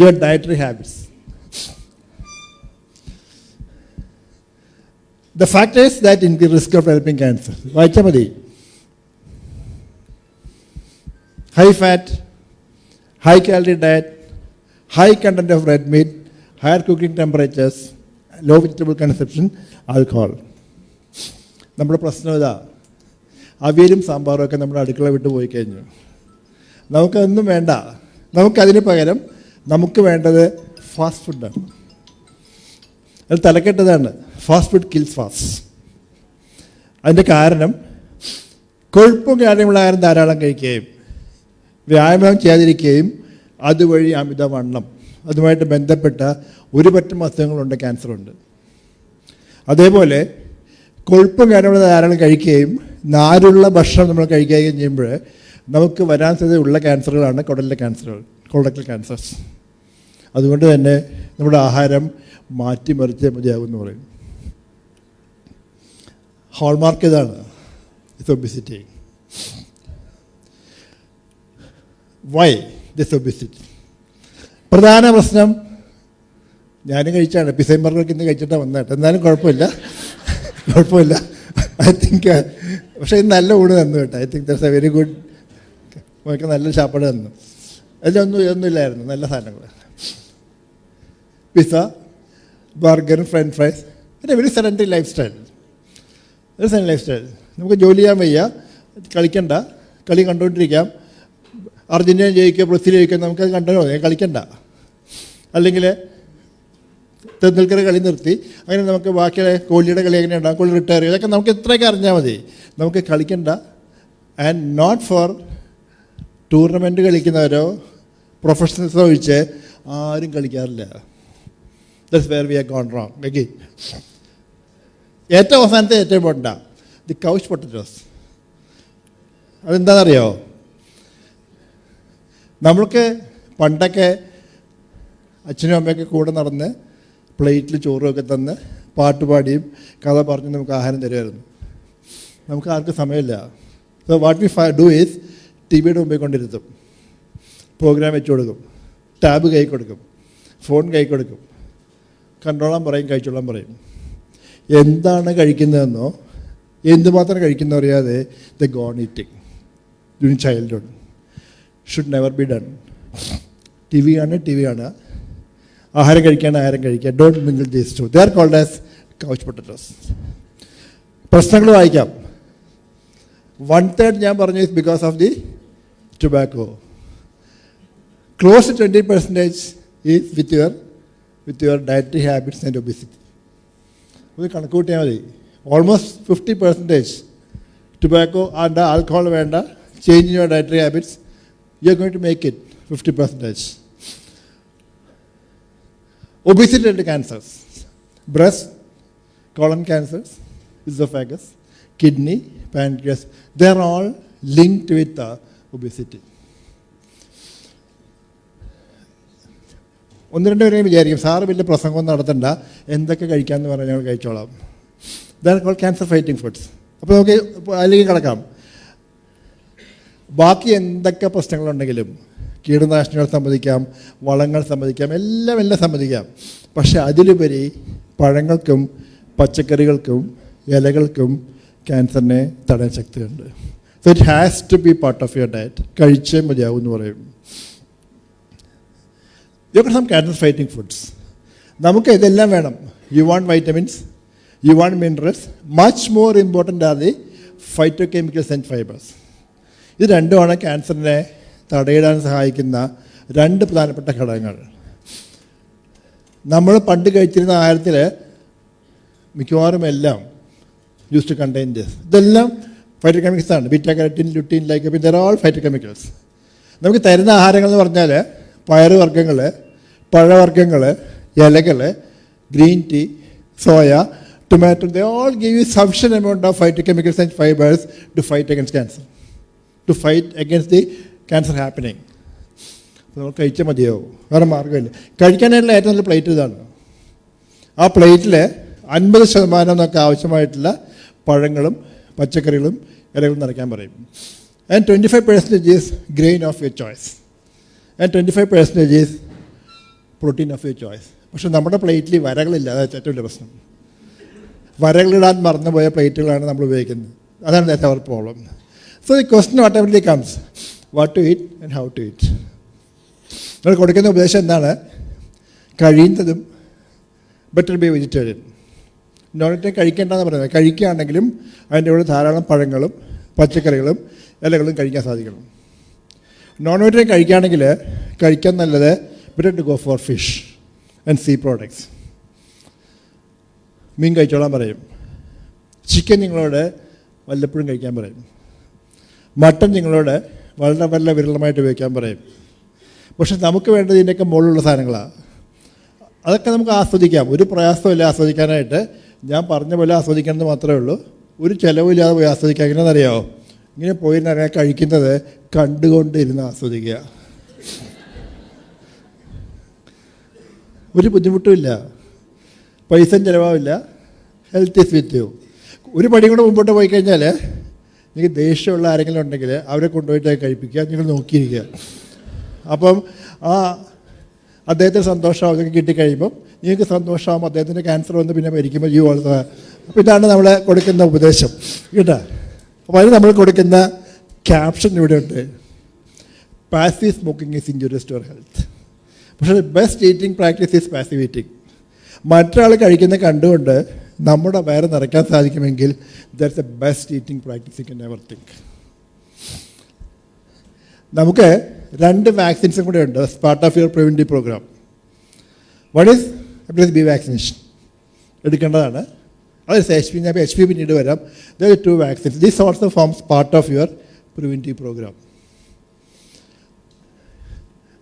Your dietary habits. The factors that increase risk of developing cancer. വായിച്ചാൽ മതി. High fat, high calorie diet, high content of red meat, higher cooking temperatures, low vegetable consumption, alcohol. നമ്മുടെ പ്രശ്നം ഇതാ, അവിയലും സാമ്പാറും ഒക്കെ നമ്മുടെ അടുക്കള വിട്ട് പോയി കഴിഞ്ഞു. നമുക്കതൊന്നും വേണ്ട. നമുക്കതിന് പകരം നമുക്ക് വേണ്ടത് ഫാസ്റ്റ് ഫുഡാണ്. അത് തലക്കെട്ടതാണ്, ഫാസ്റ്റ് ഫുഡ് കിൽസ് ഫാസ്റ്റ്. അതിൻ്റെ കാരണം കൊഴുപ്പും കാര്യമുള്ള ആഹാരം ധാരാളം കഴിക്കുകയും വ്യായാമം ചെയ്യാതിരിക്കുകയും അതുവഴി അമിതവണ്ണം, അതുമായിട്ട് ബന്ധപ്പെട്ട ഒരു പറ്റം അസുഖങ്ങളുണ്ട്, ക്യാൻസറുണ്ട്. അതേപോലെ കൊഴുപ്പും കാര്യമുള്ള ധാരാളം കഴിക്കുകയും നാരുള്ള ഭക്ഷണം നമ്മൾ കഴിക്കുകയും ചെയ്യുമ്പോൾ നമുക്ക് വരാൻ സാധ്യതയുള്ള ക്യാൻസറുകളാണ് കുടലിലെ ക്യാൻസറുകൾ, കൊളറക്ടൽ ക്യാൻസേഴ്സ്. അതുകൊണ്ട് തന്നെ നമ്മുടെ ആഹാരം മാറ്റിമറിച്ചേ മതിയാകും എന്ന് പറയും. ഹോൾമാർക്ക് ഇതാണ് this obesity. Why this obesity? പ്രധാന പ്രശ്നം, ഞാനും കഴിച്ചാണ്, പിസയും ബർഗറൊക്കെ ഇന്ന് കഴിച്ചിട്ടാണ് വന്നിട്ട്, എന്നാലും കുഴപ്പമില്ല. ഐ തിങ്ക് പക്ഷേ ഇത് നല്ല ഊണ് തന്നു കേട്ടോ. I think that's A very good. നമുക്ക് നല്ല ചാപ്പാട് തന്നു. ഇതൊന്നും ഇല്ലായിരുന്നു, നല്ല സാധനങ്ങൾ. പിസ്സ, ബർഗർ, ഫ്രഞ്ച് ഫ്രൈസ്, പിന്നെ വെരി സെഡൻറ്ററി ലൈഫ് സ്റ്റൈൽ. നമുക്ക് ജോലി ചെയ്യാൻ വയ്യ, കളിക്കണ്ട, കളി കണ്ടുകൊണ്ടിരിക്കാം. അർജൻറ്റീന ജയിക്കുക, ബ്രസീൽ ജയിക്കുക, നമുക്കത് കണ്ടോ, കളിക്കണ്ട. അല്ലെങ്കിൽ തെന്നിൽക്കര കളി നിർത്തി, അങ്ങനെ നമുക്ക് ബാക്കിയുള്ള കോഹ്ലിയുടെ കളി എങ്ങനെ ഉണ്ടാകും, കോഹ്ലി റിട്ടയർ ചെയ്യും, ഇതൊക്കെ നമുക്ക് ഇത്രയൊക്കെ അറിഞ്ഞാൽ മതി. നമുക്ക് കളിക്കണ്ട. ആൻഡ് നോട്ട് ഫോർ ടൂർണമെൻറ്റ് കളിക്കുന്നവരോ പ്രൊഫഷണൽസോ ഒഴിച്ച് ആരും കളിക്കാറില്ല. That's where we are gone wrong. Okay, ഏറ്റവും അവസാനത്തെ ഏറ്റവും ഇമ്പോർട്ടൻ്റാണ് ദി കൗച്ച് പൊട്ടറ്റോസ്. അതെന്താണെന്നറിയോ? നമ്മൾക്ക് പണ്ടൊക്കെ അച്ഛനും അമ്മയൊക്കെ കൂടെ നടന്ന് പ്ലേറ്റിൽ ചോറുമൊക്കെ തന്ന് പാട്ടുപാടിയും കഥ പറഞ്ഞ് നമുക്ക് ആഹാരം തരുമായിരുന്നു. നമുക്ക് ആർക്കും സമയമില്ല. So what we do is T വിയുടെ മുമ്പിൽ കൊണ്ടിരുത്തും, പ്രോഗ്രാം വെച്ച് കൊടുക്കും, ടാബ് കൈ കൊടുക്കും, ഫോൺ കൈ കൊടുക്കും, കണ്ടോളാൻ പറയും, കഴിച്ചോളാൻ പറയും. എന്താണ് കഴിക്കുന്നതെന്നോ എന്തുമാത്രം കഴിക്കുന്നോ അറിയാതെ the gone eating during childhood should never be done. T V കാണുക, ആഹാരം കഴിക്കുക. Don't mingle these two. They are called as couch potatoes. പ്രശ്നങ്ങൾ വായിക്കാം. 1/3 ഞാൻ പറഞ്ഞു is because of the tobacco. Close to 20% is with your dietary habits and obesity. അത് കണക്ക് കൂട്ടിയാൽ മതി. ഓൾമോസ്റ്റ് 50% ടൊബാക്കോ ആൻഡ് ആൽക്കഹോൾ വേണ്ട. Change your dietary habits, you are going to make it 50%. Obesity and cancers, breast, colon cancers, esophagus, kidney, pancreas, they are all linked with obesity. ഒന്ന് രണ്ട് പേരെയും വിചാരിക്കും, sir വലിയ പ്രസംഗം നടത്തണ്ട, എന്തൊക്കെ കഴിക്കാമെന്ന് പറഞ്ഞാൽ ഞങ്ങൾ കഴിച്ചോളാം. ഇതാണ് കോൾ ക്യാൻസർ ഫൈറ്റിംഗ് ഫുഡ്സ്. അപ്പോൾ നമുക്ക് അതിലേക്ക് കിടക്കാം. ബാക്കി എന്തൊക്കെ പ്രശ്നങ്ങളുണ്ടെങ്കിലും കീടനാശിനികൾ സമ്മതിക്കാം, വളങ്ങൾ സമ്മതിക്കാം, എല്ലാം സമ്മതിക്കാം. പക്ഷെ അതിലുപരി പഴങ്ങൾക്കും പച്ചക്കറികൾക്കും ഇലകൾക്കും ക്യാൻസറിനെ തടയാൻ ശക്തിയുണ്ട്. So it has to be part of your diet. കഴിച്ചേ മതിയാവും എന്ന് പറയും. You got some cancer fighting foods. നമുക്ക് ഇതെല്ലാം വേണം. You want vitamins, you want minerals, much more important are the phytochemicals and fibres. ഇത് രണ്ടുമാണ് ക്യാൻസറിനെ തടയിടാൻ സഹായിക്കുന്ന രണ്ട് പ്രധാനപ്പെട്ട ഘടകങ്ങൾ. നമ്മൾ പണ്ട് കഴിച്ചിരുന്ന ആഹാരത്തിൽ മിക്കവാറും എല്ലാം യൂസ് ടു കണ്ടെയ്ൻ ദിസ്. ഇതെല്ലാം ഫൈറ്റോ കെമിക്കൽസ് ആണ്. Beta carotene, lutein, lycopene, they're all phytochemicals. നമുക്ക് തരുന്ന ആഹാരങ്ങൾ എന്ന് പറഞ്ഞാൽ പയറുവർഗ്ഗങ്ങൾ, പഴവർഗ്ഗങ്ങൾ, ഇലകൾ, green tea, soya, tomato, they all give you sufficient amount of phytochemicals and fibres to fight against cancer, to fight against the cancer happening. നമ്മൾ കഴിച്ചാൽ മതിയാവും, വേറെ മാർഗ്ഗമില്ല. കഴിക്കാനായിട്ടുള്ള ഏറ്റവും നല്ല പ്ലേറ്റ് ഇതാണ്. ആ പ്ലേറ്റിൽ 50% എന്നൊക്കെ ആവശ്യമായിട്ടുള്ള പഴങ്ങളും പച്ചക്കറികളും ഇലകളും നിറയ്ക്കാൻ പറയും. And 25% is grain of your choice, and 25% is protein of your choice. പക്ഷെ നമ്മുടെ പ്ലേറ്റിൽ വരകളില്ല. അതാണ് ഏറ്റവും വലിയ പ്രശ്നം. വരകളിടാൻ മറന്നുപോയ പ്ലേറ്റുകളാണ് നമ്മൾ ഉപയോഗിക്കുന്നത്. അതാണ് that's our problem. So the question automatically comes, what to eat and how to eat. നമ്മൾ കൊടുക്കുന്ന ഉപദേശം എന്താണ്? കഴിയുന്നതും better be vegetarian. Non vegetarian കഴിക്കേണ്ടതെന്ന് പറയുന്നത്, കഴിക്കുകയാണെങ്കിലും അതിൻ്റെ കൂടെ ധാരാളം പഴങ്ങളും പച്ചക്കറികളും ഇലകളും കഴിക്കാൻ സാധിക്കണം. നോൺ വെജിറ്റേറിയൻ കഴിക്കുകയാണെങ്കിൽ കഴിക്കാൻ നല്ലത് better to go for fish and sea products. മീൻ കഴിച്ചോളാൻ പറയും. ചിക്കൻ നിങ്ങളോട് വല്ലപ്പോഴും കഴിക്കാൻ പറയും. മട്ടൻ നിങ്ങളോട് വളരെ വിരളമായിട്ട് ഉപയോഗിക്കാൻ പറയും. പക്ഷെ നമുക്ക് വേണ്ടത് ഇതിൻ്റെയൊക്കെ മുകളിലുള്ള സാധനങ്ങളാണ്. അതൊക്കെ നമുക്ക് ആസ്വദിക്കാം, ഒരു പ്രയാസമില്ല ആസ്വദിക്കാനായിട്ട്. ഞാൻ പറഞ്ഞ പോലെ ആസ്വദിക്കണമെന്ന് മാത്രമേ ഉള്ളൂ. ഒരു ചിലവില്ലാതെ പോയി ആസ്വദിക്കുക. എങ്ങനെയാണെന്നറിയാമോ? ഇങ്ങനെ പോയിരുന്നറിയാൻ കഴിക്കുന്നത് കണ്ടുകൊണ്ടിരുന്ന് ആസ്വദിക്കുക. ഒരു ബുദ്ധിമുട്ടുമില്ല. പൈസ ചിലവാവില്ല, ഹെൽത്ത് ഈസ് വിത്ത് യു. ഒരു പടി കൂടെ മുമ്പോട്ട് പോയി കഴിഞ്ഞാൽ നിങ്ങൾക്ക് ദേഷ്യമുള്ള ആരെങ്കിലും ഉണ്ടെങ്കിൽ അവരെ കൊണ്ടുപോയിട്ട് കഴിപ്പിക്കുക, നിങ്ങൾ നോക്കിയിരിക്കുക. അപ്പം അദ്ദേഹത്തിന് സന്തോഷമാവും. അതൊക്കെ കിട്ടിക്കഴിയുമ്പം നിങ്ങൾക്ക് സന്തോഷമാകും. അദ്ദേഹത്തിൻ്റെ ക്യാൻസർ വന്ന് പിന്നെ മരിക്കുമ്പോൾ യു ഓൾസോ. അപ്പോൾ ഇതാണ് നമ്മൾ കൊടുക്കുന്ന ഉപദേശം കേട്ടോ. അപ്പോൾ അതിന് നമ്മൾ കൊടുക്കുന്ന ക്യാപ്ഷൻ ഇവിടെ ഉണ്ട്: passive smoking is injurious to your health. പക്ഷേ best eating practice is passive eating. മറ്റൊരാൾ കഴിക്കുന്ന കണ്ടുകൊണ്ട് നമ്മുടെ വയറ് നിറയ്ക്കാൻ സാധിക്കുമെങ്കിൽ that's a best eating practice you can never think. നമുക്ക് 2 വാക്സിൻസും കൂടെ ഉണ്ട് part of your preventive programme. One is hepatitis B vaccination എടുക്കേണ്ടതാണ്. അത് HPV പിന്നീട് വരാം. There are 2 vaccines. This also forms part of your preventive programme.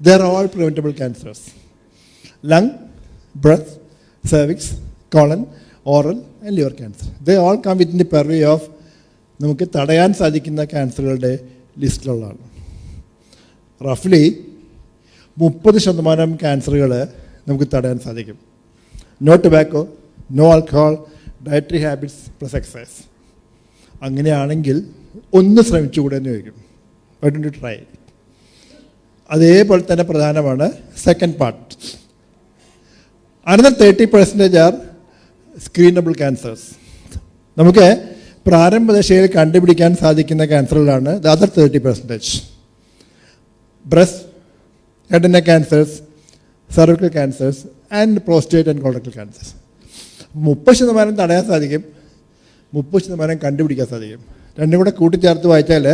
They are all preventable cancers: lung, breast, cervix, colon, oral and liver cancer. They all come within the purview of നമുക്ക് തടയാൻ സാധിക്കുന്ന ക്യാൻസറുകളുടെ ലിസ്റ്റിലുള്ളതാണ്. റഫ്ലി 30% ക്യാൻസറുകൾ നമുക്ക് തടയാൻ സാധിക്കും. No tobacco, no alcohol, dietary habits plus exercise. അങ്ങനെയാണെങ്കിൽ ഒന്ന് ശ്രമിച്ചുകൂടെ എന്ന് ചോദിക്കും. Why don't you try? അതേപോലെ തന്നെ പ്രധാനമാണ് second part. Another 30% are screenable cancers. നമുക്ക് പ്രാരംഭദശയിൽ കണ്ടുപിടിക്കാൻ സാധിക്കുന്ന ക്യാൻസറുകളാണ് the other 30%. Breast, head and neck cancers, cervical cancers and prostate and colorectal cancers. 30% തടയാൻ സാധിക്കും, 30% കണ്ടുപിടിക്കാൻ സാധിക്കും. രണ്ടും കൂടെ കൂട്ടിച്ചേർത്ത് വായിച്ചാൽ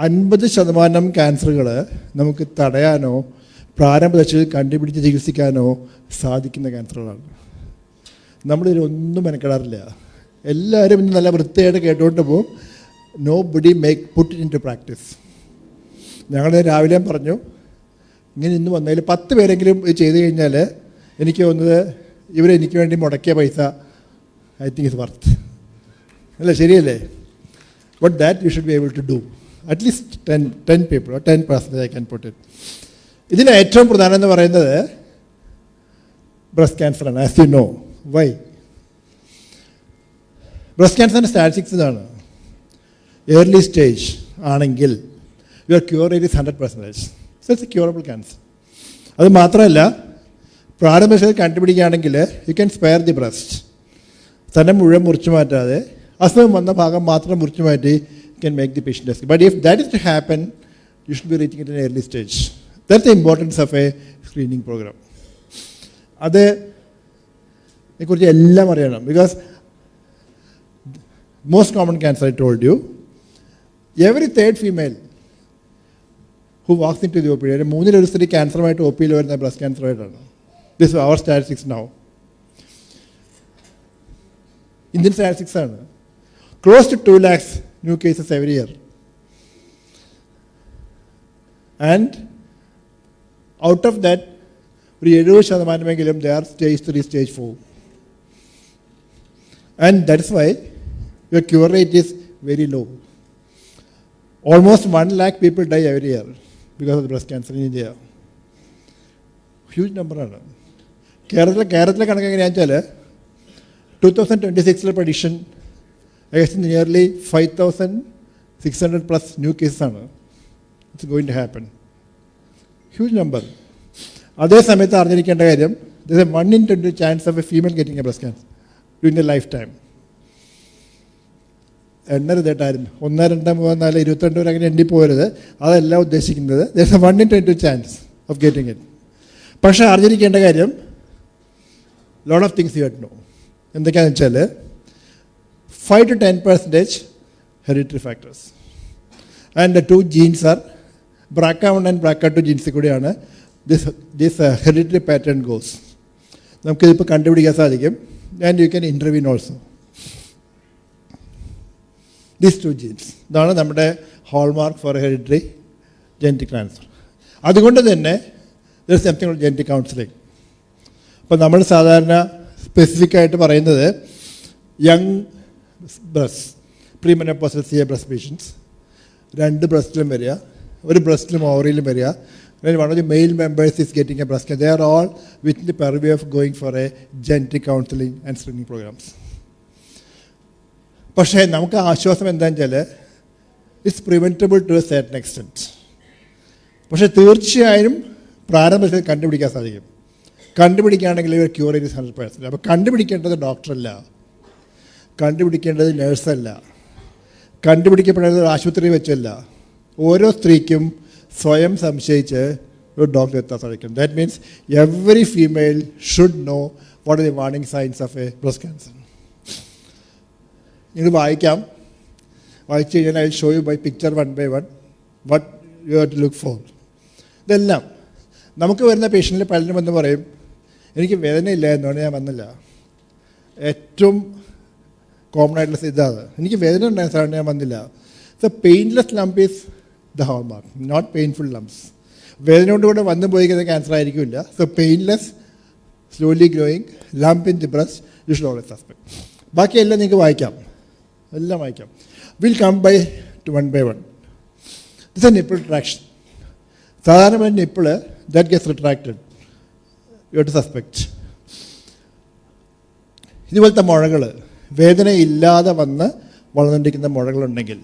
50% ക്യാൻസറുകൾ നമുക്ക് തടയാനോ പ്രാരംഭദശയിൽ കണ്ടുപിടിച്ച് ചികിത്സിക്കാനോ സാധിക്കുന്ന ക്യാൻസറുകളാണ്. നമ്മളിതിലൊന്നും മെനക്കെടാറില്ല. എല്ലാവരും ഇന്ന് നല്ല വൃത്തിയായിട്ട് കേട്ടുകൊണ്ട് പോകും. No buddy put it into practice. ഞങ്ങൾ രാവിലെ പറഞ്ഞു, ഇങ്ങനെ ഇന്ന് വന്നതിൽ 10 പേരെങ്കിലും ഇത് ചെയ്ത് കഴിഞ്ഞാൽ എനിക്ക് തോന്നുന്നത് ഇവരെനിക്ക് വേണ്ടി മുടക്കിയ പൈസ ഐ തിങ്ക് ഇസ് വർത്ത്. അല്ലേ, ശരിയല്ലേ? But that you should be able to do. At least 10 people or 10% I can put it. ഇതിൽ ഏറ്റവും പ്രധാനം എന്ന് പറയുന്നത് ബ്രസ്റ്റ് ക്യാൻസറാണ്. As you know. Why? Breast ക്യാൻസറിൻ്റെ സ്റ്റാറ്റിസ്റ്റിക്സ് ഇതാണ്: ഏർലി സ്റ്റേജ് ആണെങ്കിൽ your cure rate is 100%. So it's a curable cancer. അത് മാത്രമല്ല, പ്രാരംഭത്തിൽ കണ്ടുപിടിക്കുകയാണെങ്കിൽ you can spare the breast. തന്നെ മുഴുവൻ മുറിച്ചു മാറ്റാതെ അസുഖം വന്ന ഭാഗം മാത്രം മുറിച്ചു മാറ്റി can make the patient escape. But if that is to happen, you should be reaching it at an early stage. That's the importance of a screening program. അതിനെക്കുറിച്ച് എല്ലാം അറിയണം. Because most common cancer I told you, every 3rd female who walks into the OPD, 3 സ്ത്രീ ക്യാൻസറുമായിട്ട് OPയിൽ വരുന്ന breast ക്യാൻസറുമായിട്ടാണ്. This is our statistics now. Indian statistics ആണ്. Close to 2 lakhs new cases every year. And out of that, 70% they are stage 3, stage 4. And that's why your cure rate is very low. Almost 1 lakh people die every year because of breast cancer in India. Huge number ആണ്. കേരളത്തിലെ കണക്ക് എങ്ങനെയാണെന്ന് വെച്ചാൽ 2026 prediction nearly 5,600 plus new cases ആണ്. It's going to happen. Huge number. അതേ സമയത്ത് അറിഞ്ഞിരിക്കേണ്ട കാര്യം, there is a 1 in 20 chance of a female getting a breast cancer during their lifetime. എണ്ണരുതേട്ടായിരുന്നു 1, 2, 3, 4, 22 വരെ അങ്ങനെ എണ്ണി പോകരുത്. അതല്ല ഉദ്ദേശിക്കുന്നത്. there is a 1 in 20 chance of getting it. പക്ഷേ അറിഞ്ഞിരിക്കേണ്ട കാര്യം, lot of things you have to know. എന്തൊക്കെയാണെന്ന് വെച്ചാൽ 5 to 10% hereditary factors. And the 2 genes are BRCA1 and BRCA2 genes കൂടിയാണ് this hereditary pattern goes. നമുക്കിതിപ്പോൾ കണ്ടുപിടിക്കാൻ സാധിക്കും. And you can intervene also. These 2 genes. ഇതാണ് നമ്മുടെ hallmark for hereditary genetic cancer. അതുകൊണ്ട് തന്നെ there is something called genetic counseling. അപ്പോൾ നമ്മൾ സാധാരണ സ്പെസിഫിക് ആയിട്ട് പറയുന്നത് young breast, premenopausal CA breast patients, 2 ബ്രസ്റ്റിലും വരിക, 1 ബ്രസ്റ്റിലും ഓവറിയിലും വരിക, when one of the male members is getting a breast cancer, they are all within the purview of going for a genetic counseling and screening programs. പക്ഷേ നമുക്ക് ആശ്വാസം എന്താണെന്ന് വെച്ചാൽ it's preventable to a certain extent. പക്ഷേ തീർച്ചയായും പ്രാരംഭത്തിൽ കണ്ടുപിടിക്കാൻ സാധിക്കും. കണ്ടുപിടിക്കുകയാണെങ്കിൽ ഒരു ക്യൂർ ഇസ് 100%. അപ്പോൾ കണ്ടുപിടിക്കേണ്ടത് ഡോക്ടറല്ല, കണ്ടുപിടിക്കേണ്ടത് നേഴ്സല്ല, കണ്ടുപിടിക്കപ്പെടേണ്ടത് ആശുപത്രി വെച്ചല്ല. ഓരോ സ്ത്രീക്കും സ്വയം സംശയിച്ച് ഒരു ഡോക്ടറെ എത്താൻ സാധിക്കും. That means every female should know what are the warning signs of a breast cancer. നിങ്ങൾ വായിച്ചു കഴിഞ്ഞാൽ I show you by picture 1 by 1 what you have to look for. ഇതെല്ലാം നമുക്ക് വരുന്ന പേഷ്യൻറ്റിൽ പലരും എന്ന് പറയും എനിക്ക് വേദനയില്ല എന്നാണ് ഞാൻ വന്നില്ല. ഏറ്റവും കോമൺ ആയിട്ടുള്ള ഇതാണ്, എനിക്ക് വേദന ഉണ്ടായ സാറിന് ഞാൻ വന്നില്ല. So painless lump is the hallmark, not painful lumps. വേദന കൊണ്ടുകൂടെ വന്നു പോയിരിക്കുന്ന ക്യാൻസർ ആയിരിക്കില്ല. So painless slowly growing lump in the breast you should always suspect. ബാക്കിയെല്ലാം നിങ്ങൾക്ക് വായിക്കാം, എല്ലാം വായിക്കാം. Will come by to 1 by 1. This a nipple retraction. സാധാരണ nipple that gets retracted, you have to suspect. ഇതുപോലത്തെ മുഴകൾ വേദനയില്ലാതെ വന്ന് വളർന്നുകൊണ്ടിരിക്കുന്ന മുഴകളുണ്ടെങ്കിൽ,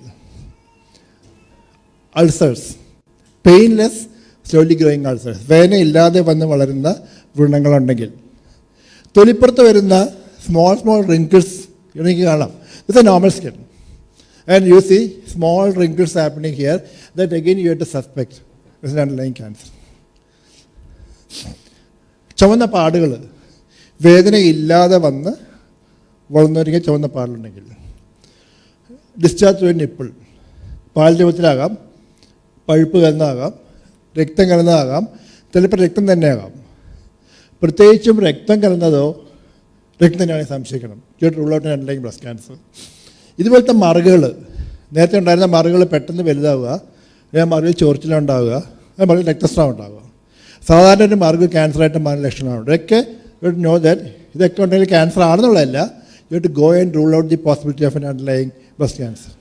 ulcers, painless slowly growing ulcers, വേദനയില്ലാതെ വന്ന് വളരുന്ന വ്രണങ്ങളുണ്ടെങ്കിൽ, തൊലിപ്പുറത്ത് വരുന്ന സ്മോൾ റിങ്കിൾസ് എനിക്ക് കാണാം. It's a normal skin and you see small wrinkles happening here, that again you have to suspect it's an underlying cancer. ചുവന്ന പാടുകൾ വേദനയില്ലാതെ വന്ന് വളർന്നവരിങ്ങനെ ചുവന്ന പാടുണ്ടെങ്കിൽ, ഡിസ്ചാർജ് ഒരു നിപ്പിൾ പാൽ രൂപത്തിലാകാം, പഴുപ്പ് കലർന്നതാകാം, രക്തം കലർന്നതാകാം, ചിലപ്പോൾ രക്തം തന്നെയാകാം. പ്രത്യേകിച്ചും രക്തം കലർന്നതോ രക്തം തന്നെയാണെങ്കിൽ സംശയിക്കണം. Rule out underlying breast cancer. ഇതുപോലത്തെ മറുകൾ, നേരത്തെ ഉണ്ടായിരുന്ന മറുകൾ പെട്ടെന്ന് വലുതാവുക, മറുകിൽ ചൊറിച്ചിലുണ്ടാവുക, മറുകിൽ രക്തസ്രാവം ഉണ്ടാവുക, സാധാരണ ഒരു മറുക് ക്യാൻസറായിട്ട് മാറുന്ന ലക്ഷണമാണ്. ഇതൊക്കെ യു നോ ദാറ്റ് ഇതൊക്കെ ഉണ്ടെങ്കിൽ ക്യാൻസർ ആണെന്നുള്ളതല്ല. You have to go and rule out the possibility of an underlying breast cancer.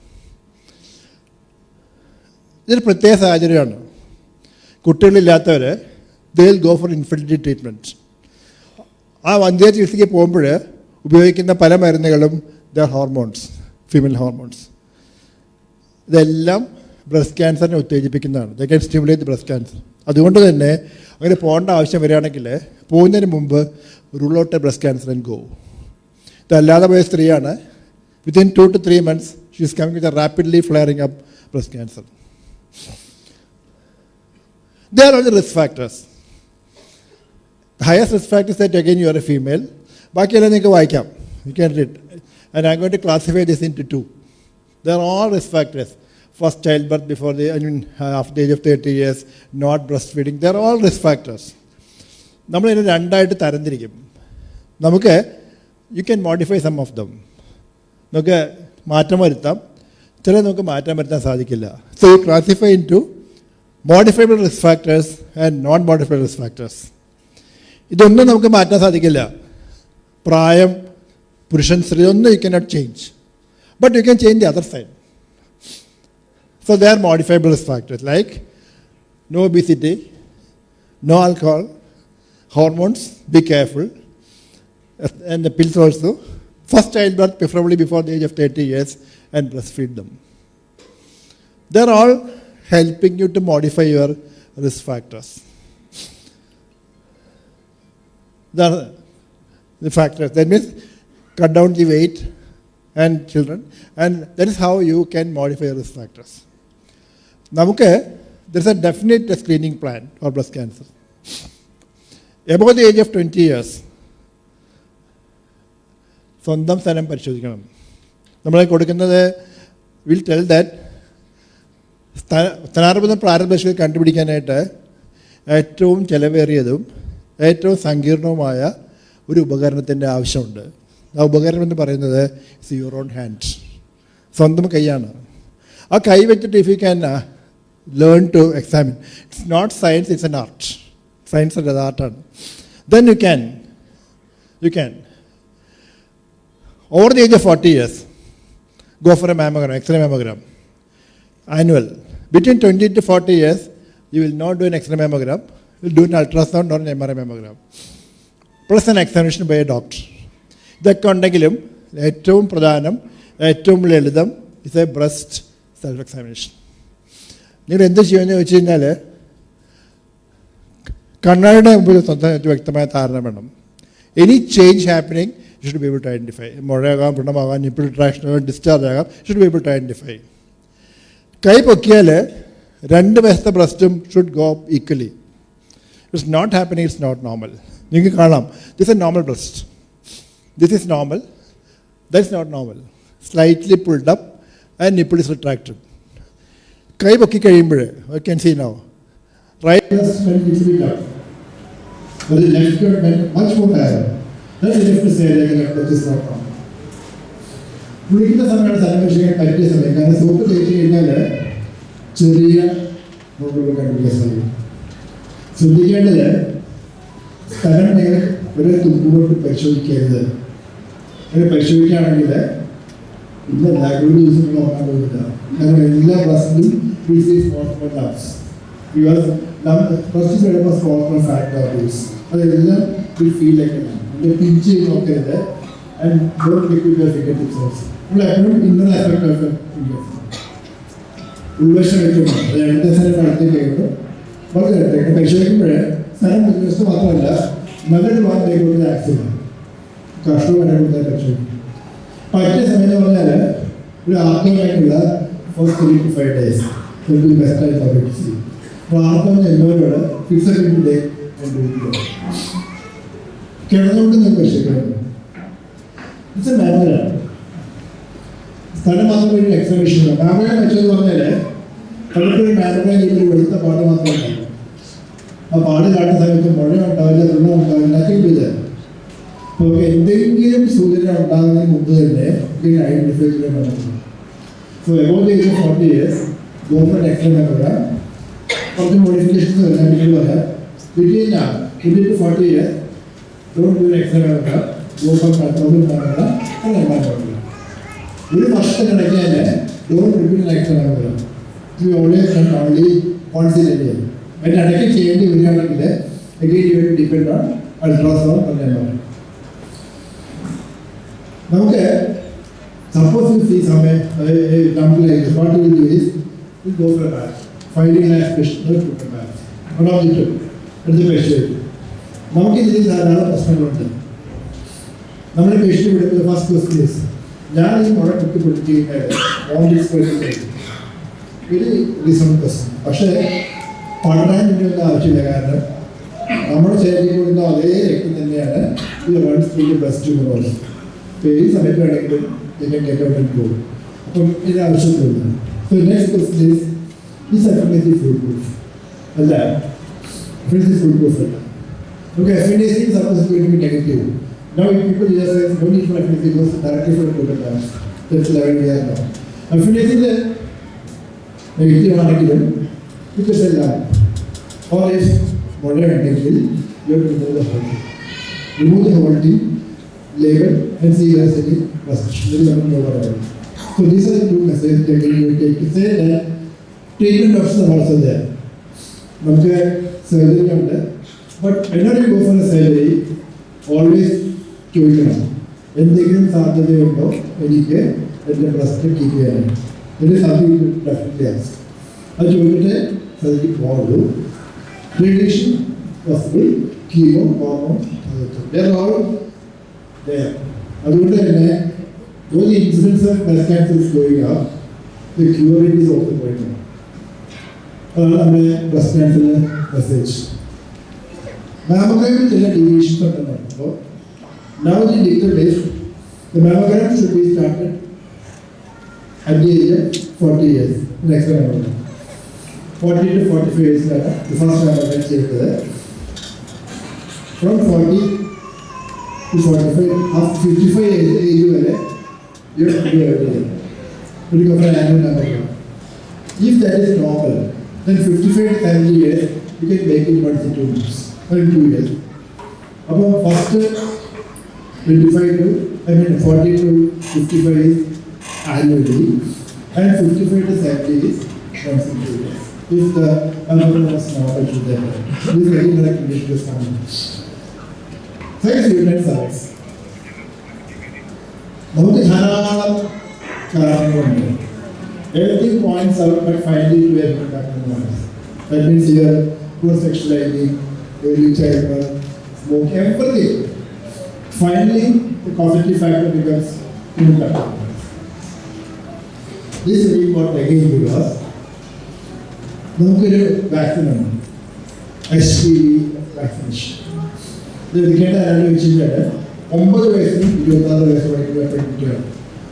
ഇതൊരു പ്രത്യേക സാഹചര്യമാണ്. കുട്ടികളില്ലാത്തവർ they will go for infertility treatment. ആ വന്ധ്യ ചികിത്സയ്ക്ക് പോകുമ്പോൾ ഉപയോഗിക്കുന്ന പല മരുന്നുകളും ദ ഹോർമോൺസ്, ഫീമെയിൽ ഹോർമോൺസ്. ഇതെല്ലാം ബ്രസ്റ്റ് ക്യാൻസറിനെ ഉത്തേജിപ്പിക്കുന്നതാണ്. They can stimulate the breast cancer. അതുകൊണ്ട് തന്നെ അങ്ങനെ പോകേണ്ട ആവശ്യം വരികയാണെങ്കിൽ പോകുന്നതിന് മുമ്പ് rule out a breast cancer and go. ഇതല്ലാതെ പോയ സ്ത്രീയാണ്, within 2 to 3 months she is coming with a rapidly flaring up breast cancer. There are the risk factors. The highest risk factor is that again you are a female. ബാക്കിയെല്ലാം നിങ്ങൾക്ക് വായിക്കാം, you can read. And I'm going to classify this into 2. There are all risk factors. First childbirth after the age of 30 years, not breastfeeding. They are all risk factors. നമ്മളിതിനെ രണ്ടായിട്ട് തരംതിരിക്കും. നമുക്ക് you can modify some of them. നമുക്ക് മാറ്റം വരുത്താം, ചില നമുക്ക് മാറ്റം വരുത്താൻ സാധിക്കില്ല. So you classify into modifiable risk factors and non modifiable risk factors. ഇതൊന്നും നമുക്ക് മാറ്റാൻ സാധിക്കില്ല. പ്രായം, പുരുഷൻ, സ്ത്രീ ഒന്നും you cannot change, but you can change the other side. So they are modifiable risk factors like no obesity, no alcohol, hormones, be careful, and the pills also. First childbirth, preferably before the age of 30 years, and breastfeed them. They are all helping you to modify your risk factors. The factors, that means cut down the weight and children, and that is how you can modify your risk factors. നമുക്ക് there is a definite screening plan for breast cancer. Above the age of 20 years, സ്വന്തം സ്ഥലം പരിശോധിക്കണം. നമ്മളെ കൊടുക്കുന്നത് will tell that സ്ഥാനാർബുദം പ്രാരംഭ കണ്ടുപിടിക്കാനായിട്ട് ഏറ്റവും ചിലവേറിയതും ഏറ്റവും സങ്കീർണവുമായ ഒരു ഉപകരണത്തിൻ്റെ ആവശ്യമുണ്ട്. ആ ഉപകരണം എന്ന് പറയുന്നത് ഇറ്റ്സ് യുവർ ഓൺ ഹാൻഡ്, സ്വന്തം കൈയാണ്. ആ കൈ വെച്ചിട്ട് if you can learn to examine. It's not science, it's an art. Science is an art. Then you can. Over the age of 40 years, go for a mammogram, X-ray mammogram, annual. Between 20 to 40 years, you will not do an X-ray mammogram, you will do an ultrasound or an MRI mammogram. Plus an examination by a doctor. ഇതൊക്കെ ഉണ്ടെങ്കിലും ഏറ്റവും പ്രധാനം, ഏറ്റവും ലളിതം is A breast self examination. നിങ്ങൾ എന്ത് ചെയ്യുമെന്ന് ചോദിച്ചു കഴിഞ്ഞാൽ കണ്ണാടിയുടെ മുമ്പിൽ സ്വന്തം വ്യക്തമായ ധാരണ വേണം. Any change happening you should be able to identify. മുഴയാകാം, പിണ്ണമാകാം, നിപ്പിൾ റിട്രാക്ഷൻ ആകാം, ഡിസ്ചാർജ് ആകാം, should be able to identify. കൈ പൊക്കിയാൽ രണ്ട് വശത്തെ ബ്രസ്റ്റും should go equally. It's not happening, it's not normal. നിങ്ങൾക്ക് കാണാം, this a normal breast, this is normal, that's not normal. Slightly pulled up and nipple is retracted. കൈ പൊക്കി കഴിയുമ്പോൾ I can see now. Right breast bent needs to be up. But the left foot bent much more higher. That's enough to say that left foot is not normal. കുളിക്കുന്ന സമയമാണ് സ്ഥലം വെച്ചാൽ പറ്റിയ സമയം. കാരണം സോപ്പ് തേച്ച് കഴിഞ്ഞാൽ ചെറിയ നോട്ടുകൾ കണ്ടുപിടിക്കാൻ സാധിക്കും. ശ്രദ്ധിക്കേണ്ടത് സ്ഥലം നേരെ ഒരു തുമ്പുകൊണ്ട് പരിശോധിക്കരുത്. അങ്ങനെ പരിശോധിക്കുകയാണെങ്കിൽ ഇന്ന് ബാംഗ്ലൂർ ദിവസം നോക്കാൻ പോകില്ല. കാരണം എല്ലാ ബസ്സിലും അതെല്ലാം ഒരു ഫീലൊക്കെയാണ്. അതിൻ്റെ പിഞ്ച് നോക്കരുത്. And don't click with your finger tips. നമ്മൾ എപ്പോഴും ഇന്നർ എഫക്ട് ഓഫ് ഉൾവശം വെക്കുന്നു. അത് രണ്ട് സ്ഥലം അടുത്തേക്ക് കഴിയുമ്പോൾ വളരെ അടുത്തേക്ക് പരിശോധിക്കുമ്പോൾ സ്ഥലം ഉൾവശത്ത് മാത്രമല്ല നല്ലൊരു ഭാഗത്തേക്കുള്ള ആക്സിഡന്റ് കഷ്ടം വരാനുള്ള പരിശോധിക്കും. പറ്റിയ സമയം എന്ന് പറഞ്ഞാൽ ഒരു ആർത്തവമായിട്ടുള്ള ഫസ്റ്റ് 3 to 5 days ബെസ്റ്റായി തന്നിട്ട് അപ്പോൾ ആർത്തവം എന്നവരോട് ഫിക്സഡ് ഡേ കിടന്നുകൊണ്ട് നിങ്ങൾ പരിശോധിക്കണം. It's A mammogram. സ്ഥലം മാത്രം ഒരു എക്സാമിനേഷൻ. മാമോഗ്രാം വെച്ചതെന്ന് പറഞ്ഞാൽ പലപ്പോഴും മാമോഗ്രാം ചെയ്യുമ്പോൾ ഒരു വെളുത്ത പാട് മാത്രമേ ഉണ്ടാവും. ആ പാട് കാണുന്ന സമയത്ത് മുഴ ഉണ്ടാവില്ല, വെള്ളം ഉണ്ടാവില്ല, നത്തിങ് ഇത്. അപ്പോൾ എന്തെങ്കിലും സൂചന ഉണ്ടാകുന്നതിന് മുമ്പ് തന്നെ ഐഡന്റിഫൈ ചെയ്യാൻ പറ്റും. So above the age of 40 years government x-ray mammogram കുറച്ച് മോഡിഫിക്കേഷൻസ് വരാൻ വേണ്ടി പറയാം. Between 20 to 40 years don't do x-ray mammogram, go for mammogram and mammogram. ഒരു വർഷത്തിനിടയ്ക്ക് തന്നെ don't repeat x-ray mammogram. You always can only once in a year. അതിൻ്റെ ഇടയ്ക്ക് ചെയ്യേണ്ടി വരികയാണെങ്കിൽ again you will depend on ultrasound and MRI. നമുക്ക് suppose you see some dump like this, what you will do is you go for a bath, finding an aspiration to put a bath. One of the two. അടുത്ത patient നമുക്ക് ഇതിൽ ധാരാളം പ്രശ്നങ്ങളുണ്ട്. നമ്മുടെ patient വിടുന്നത് first question is ഞാൻ ഈ മുഴ കുത്തിപ്പൊടിച്ച് കഴിഞ്ഞാൽ ഇത് റീസൺ ക്വസ്റ്റ്യൻ. പക്ഷേ പഠനം വേണ്ടിയൊന്നും ആവശ്യമില്ല. കാരണം നമ്മുടെ ശരീരത്തിൽ കൂടുന്ന അതേ രക്തം തന്നെയാണ് ഈ runs through the breast tube. ഇപ്പോൾ ഈ സമയത്ത് വേണമെങ്കിലും ഇതിൻ്റെ കേട്ടൗട്ടിൽ പോകും. അപ്പം ഇത് ആവശ്യമില്ല. സോ നെക്സ്റ്റ് ക്വസ്റ്റ്യൻ ഈസ് ഈ സർട്ടിഫിക്കറ്റ് ഫുഡ് പ്രൂഫ് അല്ല, ഫുഡ് പ്രൂഫ് അല്ല. Okay, FNAC suppose going to be negative. Now if people just say no need for FNAC, goes directly for the dance. That's 11 years now. FNAC negative ആണെങ്കിലും because of that, or if modern technical, you have to remove the whole thing. Remove the whole thing, label, and see if there is any restriction. There is nothing over there. So these are the two messages that you take to say that treatment options are also there. നമുക്ക് surgery ഉണ്ട്, but whenever you go for a surgery, always ചോദിക്കണം എന്തെങ്കിലും സാധ്യതയുണ്ടോ എനിക്ക് എൻ്റെ breast keep ചെയ്യാൻ. ഒരു സാധ്യത ഡെഫിനറ്റ്ലി ആൻസർ. അത് ചോദിച്ചിട്ട് സർജറി പോകുള്ളൂ. റേഡിയേഷൻ പോസിബിൾ, കീമോ, ഹോർമോൺ, അതുകൊണ്ട് തന്നെ though the incidence of breast cancer is going up, the cure rate is also going up. അതാണ് നമ്മുടെ ബ്രസ്റ്റ് ക്യാൻസറിൻ്റെ മെസ്സേജ്. മാമോഗ്രാമിൽ ചില ഡീവിയേഷൻസ് ഉണ്ടെന്ന് പറയുമ്പോൾ now the dictum is the mammogram should be started at the age of 40 years. Next mammogram 40 to 45 years ആണ് the first mammogram ചെയ്തത്. From 40 to 45 after 55 age വരെ you have to do everything. You go for an annual mammogram. If that is normal, then 55 to 70 years you can make it once in 2 months or in 2 years. അപ്പോൾ first 40 to 55 is annually and 55 to 70 is once in 2 years. if the algorithm was not achieved there. This is very direct relation to this comment. Science unit science. നമുക്ക് ധാരാളം കാരണങ്ങളുണ്ട്. Everything points out but finally to a conducting noise. That means here, poor sexual hygiene, early childbirth, smoke, everything. Finally, the causative factor becomes conducting noise. This is very important again because നമുക്കൊരു vaccine ഉണ്ട്, HPV vaccination. ഇത് എടുക്കേണ്ട ആരാണ് ചോദിച്ചിട്ട് 9 വയസ്സിനും 26 വയസ്സ് വരെയുള്ള പെൺകുട്ടിയാണ്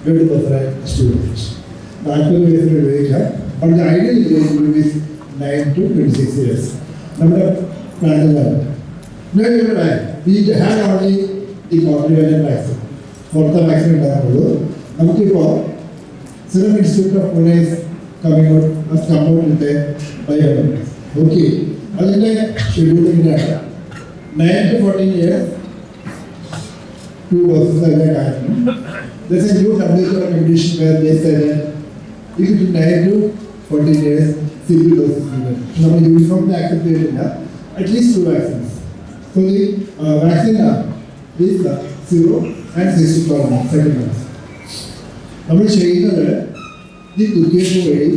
HPV വാക്സിനേഷൻ. 40 വയസ്സിന് ഉപയോഗിക്കാം. പക്ഷേ ഐഡിയൽ ഏജ് 9 to 26 years. നമ്മുടെ പ്ലാനിലാണ് we had only the quadrivalent vaccine. പുറത്തെ വാക്സിൻ ഉണ്ടാകുള്ളൂ. നമുക്കിപ്പോൾ Serum Institute of Pune is coming out, has come out with a bioweapons. Okay. അതിൻ്റെ ഷെഡ്യൂളിംഗിലാണ് 9 to 14 years 2 doses അതിൻ്റെ കാരണം. There's a new WHO recommendation where they said that if it is 9 to 14 years single doses given. നമ്മൾ യൂണിഫോമിൽ accept ചെയ്തിട്ടില്ല. At least 2 vaccines. So the vaccine is 0 and 6 to 12 months. നമ്മൾ ചെയ്യുന്നത് ഈ കുത്തിവയ്പ്പ് വഴി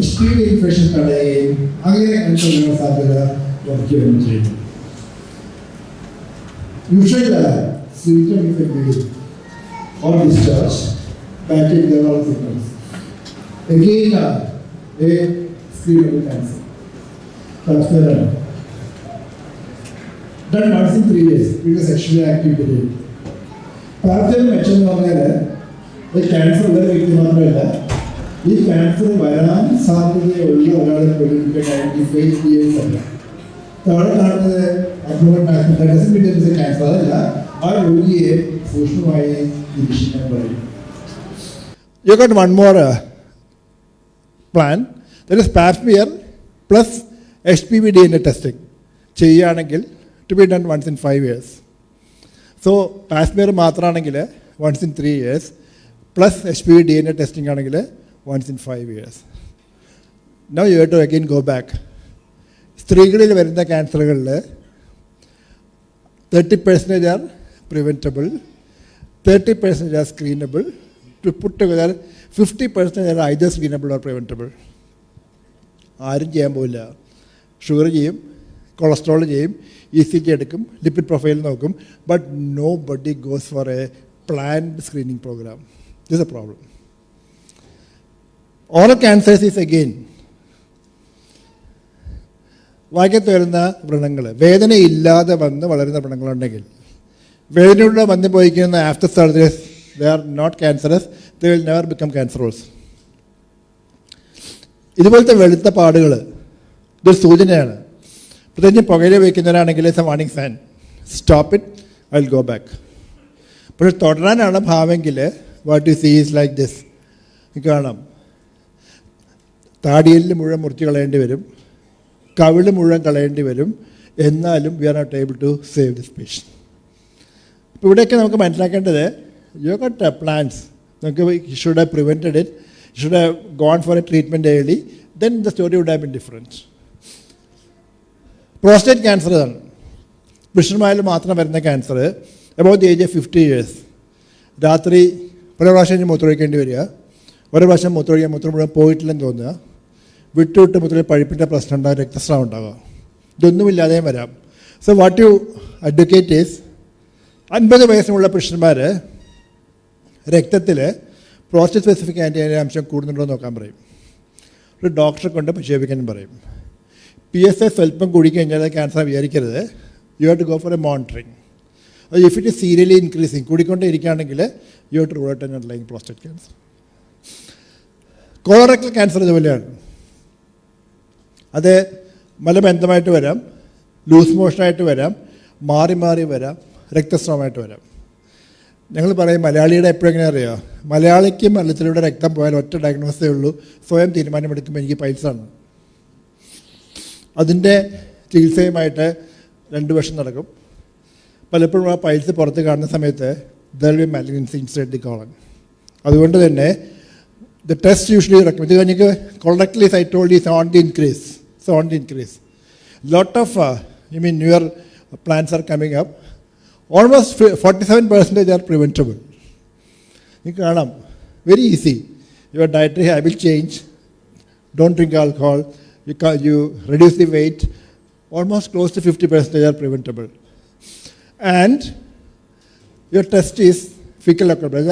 HPV infection തടയുകയും അങ്ങനെ കണ്ടുള്ള സാധ്യത കുറയ്ക്കുകയും ചെയ്യുന്നു. Usually symptom is a bleeding or discharge, bacterial dermal symptoms. Again, a screenable cancer. Transparent. Done once in 3 days because sexually active today. Parthen mentioned പറഞ്ഞാൽ ക്യാൻസർ ഉള്ള വ്യക്തി മാത്രമല്ല, ഈ ക്യാൻസർ വരാൻ സാധ്യതയുള്ള ഒരാളെ പോലും 95 years അല്ല. താഴെ കാണുന്നത് ക്യാൻസർ അതല്ല, ആ രോഗിയെ സൂക്ഷ്മമായി നിരീക്ഷിക്കാൻ പറയും. You got one more plan, that is pap smear plus HPV DNA testing ചെയ്യുകയാണെങ്കിൽ to be done once in 5 years. So pap smear മാത്രമാണെങ്കിൽ once in 3 years. Plus HPV DNA testing ആണെങ്കിൽ once in 5 years. Now you have to again go back. സ്ത്രീകളിൽ വരുന്ന ക്യാൻസറുകളിൽ 30% are preventable, 30% are screenable. To put together 50% are either screenable or preventable. ആരും ചെയ്യാൻ പോവില്ല. Sugar ചെയ്യും, cholesterol ചെയ്യും, ECG എടുക്കും, lipid profile നോക്കും, but nobody goes for a planned screening program. This is a problem. Oral cancers is again വായിക്കത്ത് വരുന്ന വ്രണങ്ങൾ, വേദനയില്ലാതെ വന്ന് വളരുന്ന വ്രണങ്ങളുണ്ടെങ്കിൽ, വേദനയുടെ വന്ന് പോയിക്കുന്ന after surgeries they are not cancerous, they will never become cancerous. ഇതുപോലത്തെ വെളുത്ത പാടുകൾ ഇതൊരു സൂചനയാണ്. പ്രത്യേകിച്ച് പുകയില വയ്ക്കുന്നവരാണെങ്കിൽ it's a warning sign. Stop it, I will go back. പക്ഷെ തുടരാനാണ് ഭാവമെങ്കിൽ what you see is like this. കാണാം, താടിയെല്ല് മുഴുവൻ മുറിച്ച് കളയേണ്ടി വരും, കവിള് മുഴുവൻ കളയേണ്ടി വരും, എന്നാലും we are not able to save this patient. ഇപ്പോൾ ഇവിടെയൊക്കെ നമുക്ക് മനസ്സിലാക്കേണ്ടത് യു ഗോട്ട് പ്ലാൻസ്. നമുക്ക് you should have prevented it, you should have gone for a treatment early, then the story would have been different. Prostate cancer ആണ് പുരുഷന്മാരിൽ മാത്രം വരുന്ന cancer. About the age of 50 years. രാത്രി പല പ്രാവശ്യം മൂത്രമൊഴിക്കേണ്ടി വരിക, ഓരോ പ്രാവശ്യം മൂത്രം മുഴുവൻ പോയിട്ടില്ലെന്ന് തോന്നുക, വിട്ടുവിട്ട് മുത്രയിൽ പഴുപ്പിൻ്റെ പ്രശ്നം ഉണ്ടാകുക, രക്തസ്രാവം ഉണ്ടാകുക, ഇതൊന്നുമില്ലാതെയും വരാം. So what you advocate is 50 വയസ്സിനുള്ള പുരുഷന്മാർ രക്തത്തിൽ പ്രോസ്റ്റേറ്റ് സ്പെസിഫിക് ആൻറ്റിജൻ അംശം കൂടുന്നുണ്ടോ എന്ന് നോക്കാൻ പറയും. ഒരു ഡോക്ടറെ കൊണ്ട് പരിശോധിക്കാനും പറയും. PSA സ്വല്പം കൂടിക്കഴിഞ്ഞാൽ ക്യാൻസർ വിചാരിക്കരുത്. You have to go for a monitoring. If it is serially increasing, കൂടിക്കൊണ്ടേ ഇരിക്കുകയാണെങ്കിൽ you have to rule out an underlying prostate cancer. Colorectal cancer ഇതുപോലെയാണ്. അത് മലബന്ധമായിട്ട് വരാം, ലൂസ് മോഷനായിട്ട് വരാം, മാറി മാറി വരാം, രക്തസ്രാവമായിട്ട് വരാം. ഞങ്ങൾ പറയും മലയാളിയുടെ എപ്പോഴും എങ്ങനെ അറിയാം, മലയാളിക്ക് മലത്തിലൂടെ രക്തം പോയാൽ ഒറ്റ ഡയഗ്നോസേ ഉള്ളൂ, സ്വയം തീരുമാനമെടുക്കുമ്പോൾ എനിക്ക് പൈൽസാണ്. അതിൻ്റെ ചികിത്സയുമായിട്ട് 2 വർഷം നടക്കും. പലപ്പോഴും ആ പൈൽസ് പുറത്ത് കാണുന്ന സമയത്ത് there will be malignancy inside the colon. അതുകൊണ്ട് തന്നെ the test usually recommended, colorectal, as I told you, is on the increase. So on the increase. Lot of newer plants are coming up. Almost 47% are preventable. Very easy. Your dietary habit change. Don't drink alcohol. You reduce the weight. Almost close to 50% are preventable. And your test is fecal alcohol.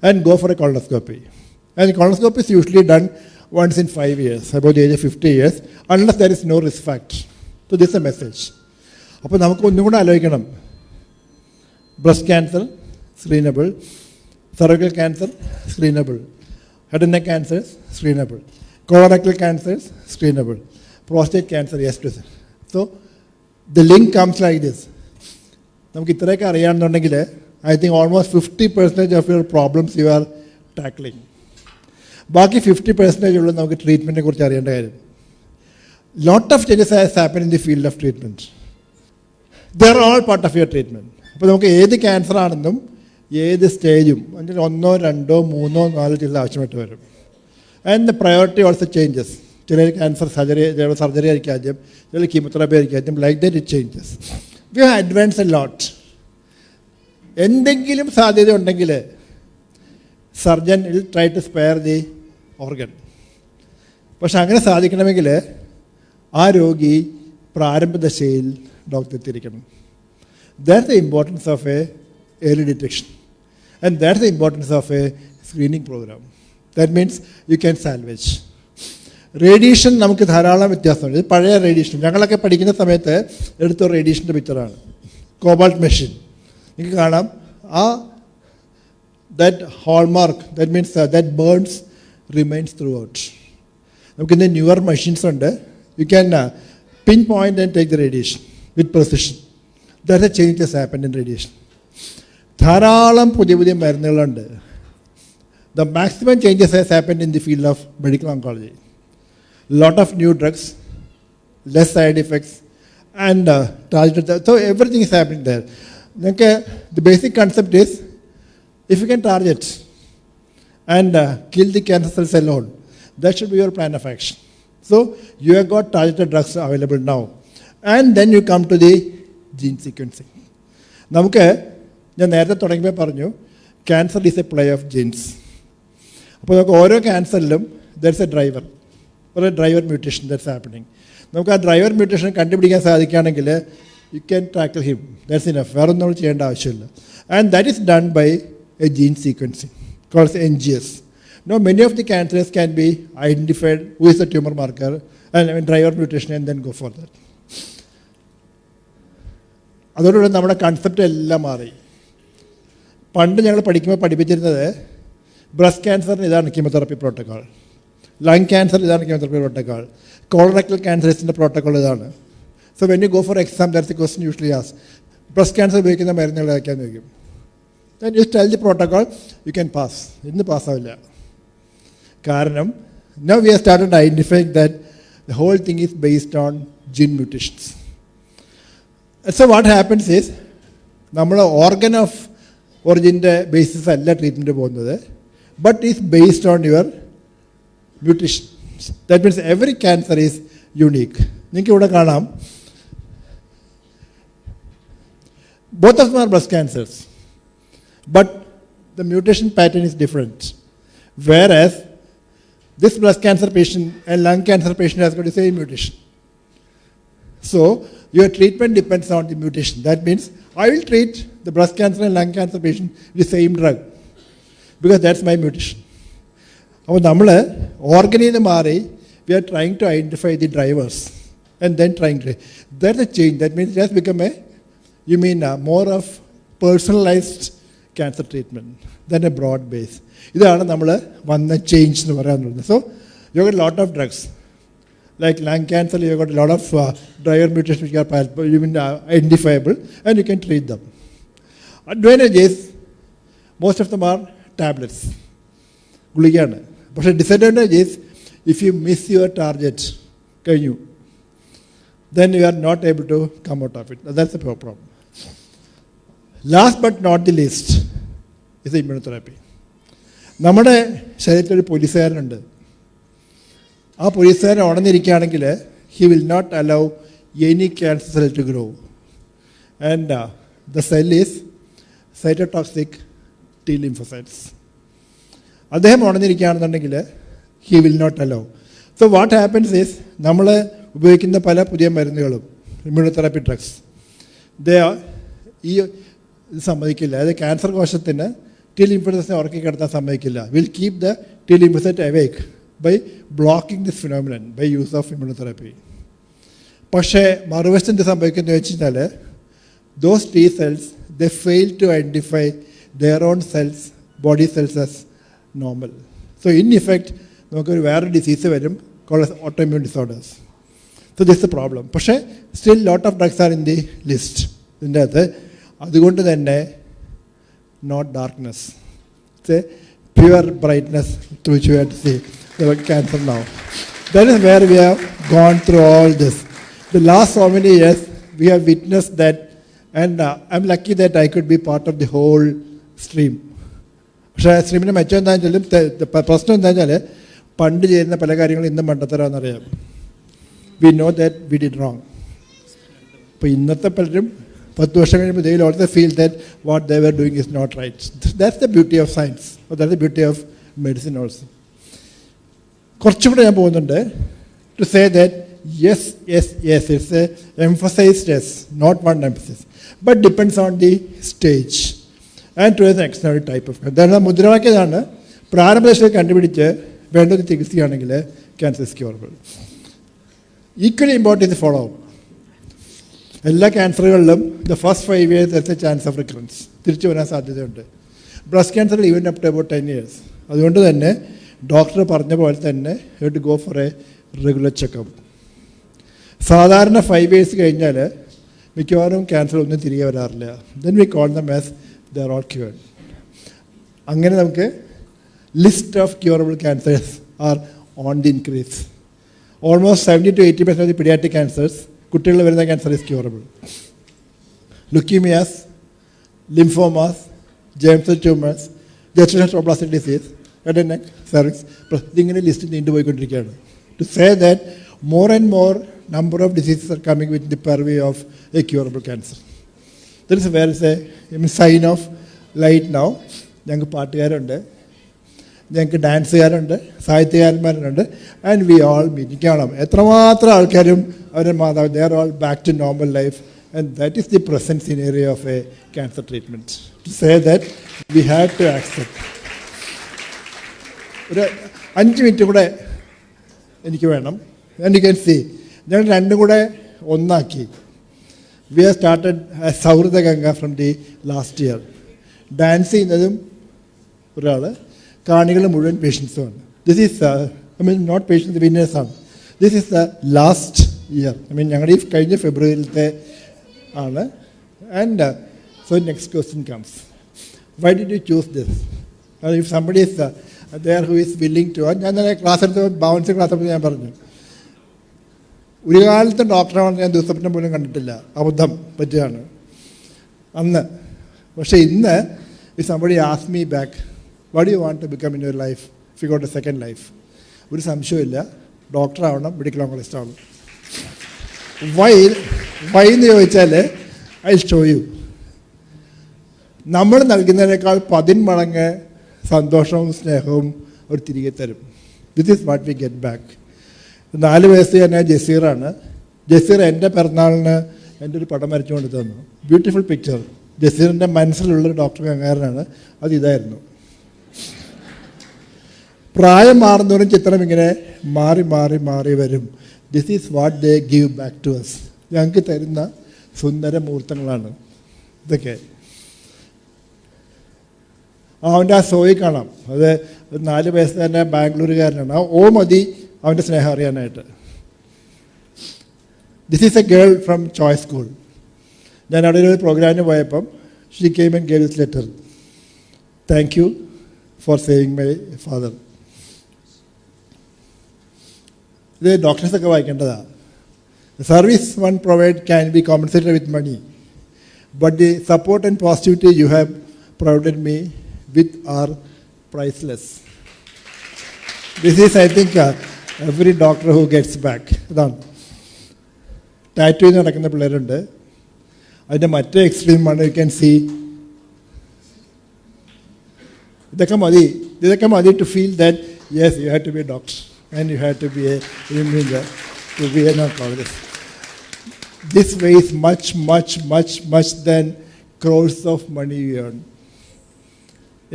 And go for a colonoscopy. And colonoscopy is usually done once in 5 years, about the age of 50 years, unless there is no risk factor. So this is a message. അപ്പോൾ നമുക്ക് ഒന്നും കൂടെ ആലോചിക്കണം. Breast cancer screenable, cervical cancer screenable, head and neck cancers screenable, colorectal cancers screenable, prostate cancer yes to sir. So the link comes like this. നമുക്ക് ഇത്രയൊക്കെ അറിയാമെന്നുണ്ടെങ്കിൽ I think almost 50% of your problems you are tackling. ബാക്കി 50% ഉള്ള നമുക്ക് ട്രീറ്റ്മെൻറ്റിനെ കുറിച്ച് അറിയേണ്ട കാര്യം. Lot of changes has happened in the field of treatment. They are all part of your treatment. അപ്പോൾ നമുക്ക് ഏത് ക്യാൻസർ ആണെന്നും ഏത് സ്റ്റേജും അതിൽ 1, 2, 3, 4 ചില ആവശ്യമായിട്ട് വരും. And the priority also changes. ചില ക്യാൻസർ സർജറി ആയിരിക്കും ആദ്യം, ചില കീമോതെറാപ്പി ആയിരിക്കും ആദ്യം, like that it changes. We have advance a lot. എന്തെങ്കിലും സാധ്യത ഉണ്ടെങ്കിൽ surgeon will try to spare the organ. പക്ഷെ അങ്ങനെ സാധിക്കണമെങ്കിൽ ആ രോഗി പ്രാരംഭദശയിൽ ഡോക്ടറെ എത്തിയിരിക്കണം. That's the importance of a early detection, and that's the importance of a screening program. That means you can salvage. Radiation നമുക്ക് ധാരാളം വ്യത്യാസമുണ്ട്. പഴയ റേഡിയേഷൻ ഞങ്ങളൊക്കെ പഠിക്കുന്ന സമയത്ത് എടുത്ത റേഡിയേഷൻ്റെ പിക്ചറാണ്. കോബാൾട്ട് മെഷീൻ നിങ്ങൾക്ക് കാണാം. ആ that hallmark, that means that burns remains throughout. നമുക്കിന്ന് ന്യൂവർ മെഷീൻസ് ഉണ്ട്. You can pinpoint and take the radiation with precision. That a change has happened in radiation. ധാരാളം പുതിയ പുതിയ മരുന്നുകളുണ്ട്. The maximum changes has happened in the field of medical oncology. Lot of new drugs, less side effects and targeted. So everything is happening there. നിങ്ങൾക്ക് the basic concept is if you can target and kill the cancer cells alone, that should be your plan of action. So you have got targeted drugs available now and then you come to the gene sequencing. നമുക്ക് ഞാൻ നേരത്തെ തുടങ്ങിയപ്പോൾ പറഞ്ഞു cancer is a play of genes. അപ്പോൾ നമുക്ക് ഓരോ ക്യാൻസറിലും there's a driver, ഒരു ഡ്രൈവർ മ്യൂട്ടേഷൻ ദാറ്റ്സ് ഹാപ്പനിങ്. നമുക്ക് ആ ഡ്രൈവർ മ്യൂട്ടേഷൻ കണ്ടുപിടിക്കാൻ സാധിക്കുകയാണെങ്കിൽ you can tackle him. That's enough. വേറെ ഒന്നും നമ്മൾ ചെയ്യേണ്ട ആവശ്യമില്ല. And that is done by a gene sequencing calls NGS. Now many of the cancers can be identified who is the tumor marker and driver mutation and then go for that. അതോടുകൂടി നമ്മുടെ concept എല്ലാം മാറി. പണ്ട് ഞങ്ങൾ പഠിക്കുമ്പോൾ പഠിപ്പിച്ചിരുന്നത് breast ക്യാൻസറിന് ഇതാണ് chemotherapy protocol, lung cancer ഇതാണ് കീമോതെറാപ്പി പ്രോട്ടോക്കോൾ, കോളറക്ടൽ ക്യാൻസേഴ്സിൻ്റെ പ്രോട്ടോക്കോൾ ഇതാണ്. So when you go for exam that's the question usually asked. Breast cancer ഉപയോഗിക്കുന്ന മരുന്നുകൾ ഏതൊക്കെയാണെന്ന് ചോദിക്കും. Then you tell the protocol, you can pass. ഇന്ന് പാസ്സാവില്ല. കാരണം now we have started identifying that the whole thing is based on gene mutations. So what happens is നമ്മൾ organ of ഒറിജിൻ്റെ basis അല്ല ട്രീറ്റ്മെൻറ്റ് പോകുന്നത്, but is based on your mutation. That means every cancer is unique. നിങ്ങൾക്ക് ഇവിടെ കാണാം both of them are breast cancers, but the mutation pattern is different. Whereas this breast cancer patient and lung cancer patient has got the same mutation. So your treatment depends on the mutation. That means I will treat the breast cancer and lung cancer patient with the same drug because that's my mutation. അപ്പോൾ നമ്മൾ ഓർഗനിൽ നിന്ന് മാറി we are trying to identify the drivers and then trying to, that's a change. That means it has become more of personalized cancer treatment than a broad base. ഇതാണ് നമ്മൾ വന്ന change എന്ന് പറയാനുള്ളത്. So you got lot of drugs like lung cancer, you have got a lot of driver mutations which are identifiable and you can treat them. Advantage is most of them are tablets, guliyana. But the disadvantage is if you miss your target, then you are not able to come out of it. That's the problem. Last but not the least is the immunotherapy. നമ്മുടെ ശരീരത്തിൽ ഒരു പോലീസുകാരനുണ്ട്. ആ പോലീസുകാരൻ ഉണർന്നിരിക്കുകയാണെങ്കിൽ he will not allow any cancer cell to grow. And the cell is cytotoxic T lymphocytes. അദ്ദേഹം ഉണർന്നിരിക്കുകയാണെന്നുണ്ടെങ്കിൽ he will not allow. So what happens is, നമ്മൾ ഉപയോഗിക്കുന്ന പല പുതിയ മരുന്നുകളും ഇമ്മ്യൂണോതെറാപ്പി ഡ്രഗ്സ് ഈ ഇത് സമ്മതിക്കില്ല. അതായത് ക്യാൻസർ കോശത്തിന് ടി ലിംഫോസൈറ്റ്സിനെ ഉറക്കി കിടത്താൻ സമ്മതിക്കില്ല. Will keep the T lymphocyte awake by blocking this phenomenon by use of immunotherapy. പക്ഷേ മറുവശത്ത് എന്ത് സംഭവിക്കുന്നത് വെച്ച് കഴിഞ്ഞാൽ those T cells the fail to identify their own cells, body cells as normal. So in effect നമുക്കൊരു വേറെ disease വരും, autoimmune disorders. So this the problem. പക്ഷേ still lot of drugs are in the list ഇതിൻ്റെ അകത്ത്. അതുകൊണ്ട് തന്നെ not darkness, it's a pure brightness through which you have to see the cancer now. That is where we have gone through all this. The last so many years we have witnessed that, and I'm lucky that I could be part of the whole stream. പക്ഷേ സ്ട്രീമിൻ്റെ മെച്ചം എന്താണെന്ന് വെച്ചാൽ, പ്രശ്നം എന്താണെന്ന് വെച്ചാൽ പണ്ട് ചെയ്യുന്ന പല കാര്യങ്ങളും ഇന്നും മണ്ടത്തരാന്നറിയാം. We know that we did wrong. അപ്പോൾ ഇന്നത്തെ പലരും 10 വർഷം കഴിയുമ്പോൾ they will also feel that what they were doing is not right. That's the beauty of science, or that's the beauty of medicine also. കുറച്ചും കൂടെ ഞാൻ പോകുന്നുണ്ട് to say that yes it's a emphasized yes, not one emphasis, but depends on the stage and to an external type of. അതാണ് മുദ്രാവാക്യതാണ്, പ്രാരംഭദശയിൽ കണ്ടുപിടിച്ച് വേണ്ടത് ചികിത്സയാണെങ്കിൽ cancer is curable. Equally important ഇത് ഫോളോ. എല്ലാ ക്യാൻസറുകളിലും the first 5 years there a chance of recurrence, തിരിച്ചു വരാൻ സാധ്യതയുണ്ട്. ബ്രസ്റ്റ് ക്യാൻസറിൽ even up to about 10 years. അതുകൊണ്ട് തന്നെ ഡോക്ടർ പറഞ്ഞ പോലെ തന്നെ you to go for a regular checkup. സാധാരണ 5 years കഴിഞ്ഞാൽ മിക്കവാറും ക്യാൻസർ ഒന്നും തിരികെ വരാറില്ല. Then we call them as they are all cured. അങ്ങനെ നമുക്ക് list of curable cancers are on the increase. Almost 70 to 80% of the paediatric cancers, കുട്ടികളിൽ വരുന്ന cancer is curable. Leukaemias, lymphomas, germ cell tumours, gestational trophoblastic disease, head and neck, cervix, ഇതിങ്ങനെ list നീണ്ടുപോയിക്കൊണ്ടിരിക്കുകയാണ്. To say that more and more number of diseases are coming with the purview of a curable cancer. There is where is a sign of light now. ഞങ്ങൾക്ക് പാട്ടുകാരുണ്ട്, ഞങ്ങൾക്ക് ഡാൻസുകാരുണ്ട്, സാഹിത്യകാരന്മാരുണ്ട്, and we all meet. കാണാം എത്രമാത്രം ആൾക്കാരും അവരുടെ മാതാവ്, they are all back to normal life, and that is the present scenario of a cancer treatment. To say that we have to accept. ഒരു 5 minute കൂടെ എനിക്ക് വേണം. ആൻഡ് യു ക്യാൻ സീ ഞങ്ങൾ രണ്ടും കൂടെ ഒന്നാക്കി. V have started Sauhrida Ganga from the last year. Dance ചെയ്യുന്നതും ഒരാൾ, കാണികൾ മുഴുവൻ പേഷ്യൻസുമാണ്. ദിസ് ഈസ് നോട്ട് പേഷ്യൻസ്, വിന്നേഴ്സാണ്. This is the last year. ഞങ്ങളുടെ ഈ കഴിഞ്ഞ ഫെബ്രുവരിയിലത്തെ ആണ്. And so next question comes, why did you choose this? If somebody is there who is willing to. ഞാൻ തന്നെ ക്ലാസ് എടുത്ത് ബൗൺസ് ക്ലാസ് എടുത്ത് ഞാൻ പറഞ്ഞു, ഒരു കാലത്ത് ഡോക്ടറാണെന്ന് ഞാൻ ദിവസത്തിനും പോലും കണ്ടിട്ടില്ല, അബദ്ധം പറ്റുകയാണ് അന്ന്. പക്ഷേ ഇന്ന് if somebody asks me back, what do you want to become in your life if you got a second life? ഒരു സംശയമില്ല, ഡോക്ടറാവണം, മെഡിക്കൽ ഓങ്കോളജിസ്റ്റ് ആവണം. വൈ എന്ന് ചോദിച്ചാൽ ഐ ഷോ യു. നമ്മൾ നൽകുന്നതിനേക്കാൾ 10 മടങ്ങ് സന്തോഷവും സ്നേഹവും അവർ തിരികെ തരും. This is what we get back. 4 വയസ്സ് ഞാൻ ജസീറാണ്. ജസീർ എൻ്റെ പിറന്നാളിന് എൻ്റെ ഒരു പടം വരച്ചുകൊണ്ട് തന്നു. Beautiful picture. ജസീറിൻ്റെ മനസ്സിലുള്ളൊരു ഡോക്ടർ ഗംഗാരനാണ്. അത് ഇതായിരുന്നു. പ്രായം മാറുന്നവരും ചിത്രം ഇങ്ങനെ മാറി മാറി മാറി വരും. This is what they give back to us. ഞങ്ങൾക്ക് തരുന്ന സുന്ദര മുഹൂർത്തങ്ങളാണ് ഇതൊക്കെ. അവൻ്റെ ആ സോയി കാണാം, അത് 4 വയസ്സ് തന്നെ ബാംഗ്ലൂരുകാരനാണ്. ആ ഓ മതി അവൻ്റെ സ്നേഹം അറിയാനായിട്ട്. This is A girl from choice school. ഞാൻ അവിടെ ഒരു പ്രോഗ്രാമിന് പോയപ്പം she came and gave this letter. Thank you four saving my father. ഇത് ഡോക്ടേഴ്സൊക്കെ വായിക്കേണ്ടതാണ്. The service one provide can be compensated with money, but the support and positivity you have provided me with are priceless. This is, I think, every doctor who gets back. ഇതാണ് tattoo നടക്കുന്ന പിള്ളേരുണ്ട്. അതിൻ്റെ മറ്റേ എക്സ്ട്രീമാണ് you can see. ഇതൊക്കെ മതി to feel that yes you have to be a doctor and you have to be a to be an oncologist. This weighs much than crores of money you earn.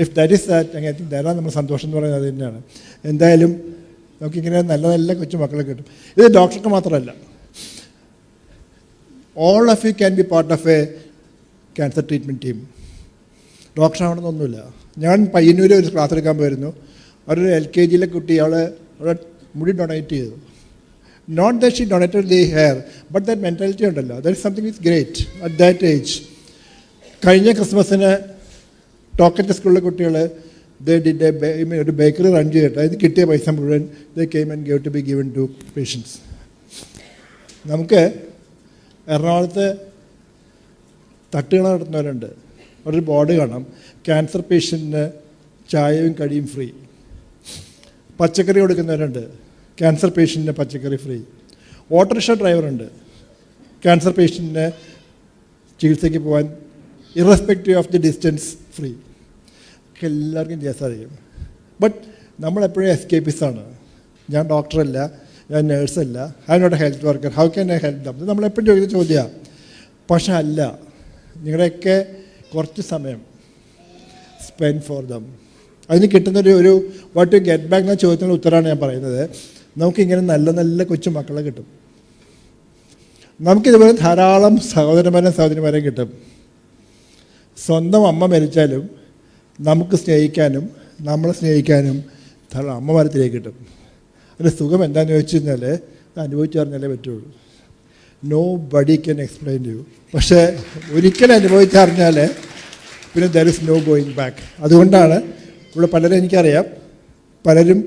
If that is that, I think ധാരാളം നമ്മൾ സന്തോഷം എന്ന് പറയുന്നത് അത് തന്നെയാണ്. എന്തായാലും നമുക്കിങ്ങനെ നല്ല നല്ല കൊച്ചു മക്കളെ കിട്ടും. ഇത് ഡോക്ടർക്ക് മാത്രമല്ല, all of you can be part of a cancer treatment team. Doctor ആവണമെന്നൊന്നുമില്ല. ഞാൻ പയ്യന്നൂർ ഒരു ക്ലാസ് എടുക്കാൻ പോയിരുന്നു. ഒരു LKG കുട്ടി അവിടെ മുടി ഡൊണേറ്റ് ചെയ്തു. Not that she donated the hair, but that mentality ഉണ്ടല്ലോ, that is something is great at that age. കഴിഞ്ഞ ക്രിസ്മസിന് ടോക്കറ്റ് സ്കൂളിലെ കുട്ടികൾ ഒരു ബേക്കറി റൺ ചെയ്തിട്ട് അതിന് കിട്ടിയ പൈസ മുഴുവൻ they came and gave to be given to patients. നമുക്ക് എറണാകുളത്ത് തട്ടുകട നടത്തുന്നവരുണ്ട്. ഒരു ബോർഡ് കാണാം, ക്യാൻസർ പേഷ്യൻറ്റിന് ചായയും കടിയും ഫ്രീ. പച്ചക്കറി കൊടുക്കുന്നവരുണ്ട്, ക്യാൻസർ പേഷ്യൻറ്റിന് പച്ചക്കറി ഫ്രീ. ഓട്ടോറിക്ഷ ഡ്രൈവറുണ്ട്, ക്യാൻസർ പേഷ്യൻറ്റിന് ചികിത്സയ്ക്ക് പോകാൻ irrespective of the distance free. ഒക്കെ എല്ലാവർക്കും ചെയ്യാൻ സാധിക്കും. ബട്ട് നമ്മളെപ്പോഴും എസ്കേപ്പിസ്റ്റാണ്. ഞാൻ ഡോക്ടറല്ല, ഞാൻ നേഴ്സല്ല, I not a health worker, how can I help them? നമ്മളെപ്പോഴും ചോദിക്കുന്ന ചോദ്യമാണ്. പക്ഷെ അല്ല, നിങ്ങളുടെയൊക്കെ കുറച്ച് സമയം സ്പെൻഡ് ഫോർ ദം. അതിന് കിട്ടുന്നൊരു വാട്ട് ടു ഗെറ്റ് ബാക്ക് എന്ന ചോദ്യത്തിനുള്ള ഉത്തരമാണ് ഞാൻ പറയുന്നത്. നമുക്കിങ്ങനെ നല്ല നല്ല കൊച്ചു മക്കളെ കിട്ടും. നമുക്കിതുപോലെ ധാരാളം സഹോദരന്മാരെയും കിട്ടും. സ്വന്തം അമ്മ മരിച്ചാലും നമുക്ക് സ്നേഹിക്കാനും നമ്മളെ സ്നേഹിക്കാനും ധാരാളം അമ്മമാരെ തിരികെ കിട്ടും. അതിൻ്റെ സുഖം എന്താണെന്ന് ചോദിച്ചു കഴിഞ്ഞാൽ അനുഭവിച്ചു പറഞ്ഞാലേ പറ്റുള്ളൂ. Nobody can explain you. പക്ഷേ ഒരിക്കലും അനുഭവിച്ചറിഞ്ഞാൽ പിന്നെ there is no going back. അതുകൊണ്ടാണ് ഇവിടെ പലരും എനിക്കറിയാം, പലരും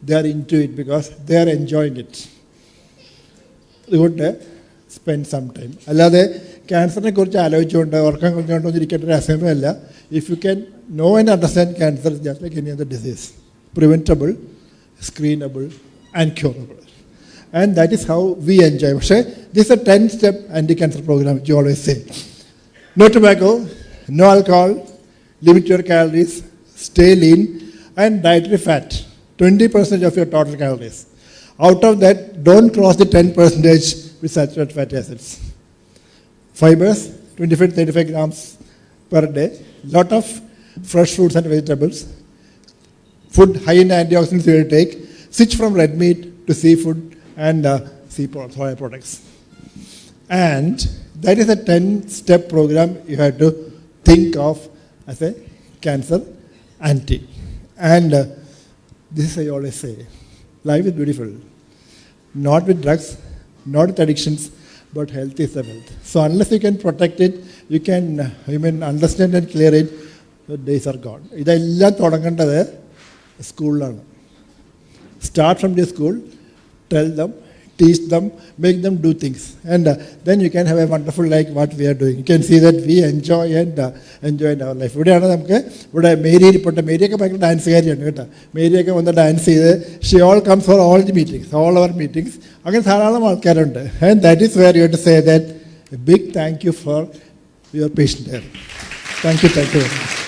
they are into it because they are enjoying it. അതുകൊണ്ട് സ്പെൻഡ് സം ടൈം. അല്ലാതെ ക്യാൻസറിനെ കുറിച്ച് ആലോചിച്ചുകൊണ്ട് ഉറക്കം കുറഞ്ഞുകൊണ്ടൊന്നിരിക്കേണ്ട ഒരു അസമയമല്ല. If you can know and understand cancer just like any other disease, preventable, screenable and curable. And that is how we enjoy. പക്ഷേ this a 10-step anti cancer program which you always say. No tobacco, no alcohol, limit your calories, stay lean, and dietary fat 20% of your total calories. Out of that, don't cross the 10% with saturated fatty acids. Fibers, 25-35 grams per day. Lot of fresh fruits and vegetables. Food high in antioxidants you will take. Switch from red meat to seafood and soya products. And that is a 10-step program you have to think of as a cancer anti. And this is I always say, life is beautiful. Not with drugs, not with addictions, but health is the wealth. So unless you can protect it, you can understand and clear it, the days are gone. ഇതെല്ലാം തുടങ്ങേണ്ടത് സ്കൂളിലാണ്. Start from the school, tell them, teach them, make them do things. And then you can have a wonderful like what we are doing. You can see that we enjoy in our life. ഇവിടെയാണ് നമുക്ക് ഇവിടെ മേരിയൊക്കെ ഭയങ്കര ഡാൻസുകാരിയാണ് കേട്ടോ. മേരിയൊക്കെ വന്ന് dance ചെയ്ത് she all comes for all the meetings, all our meetings. അങ്ങനെ ധാരാളം ആൾക്കാരുണ്ട്. And that is where you have to say that a big thank you for your patient care. Thank you very much.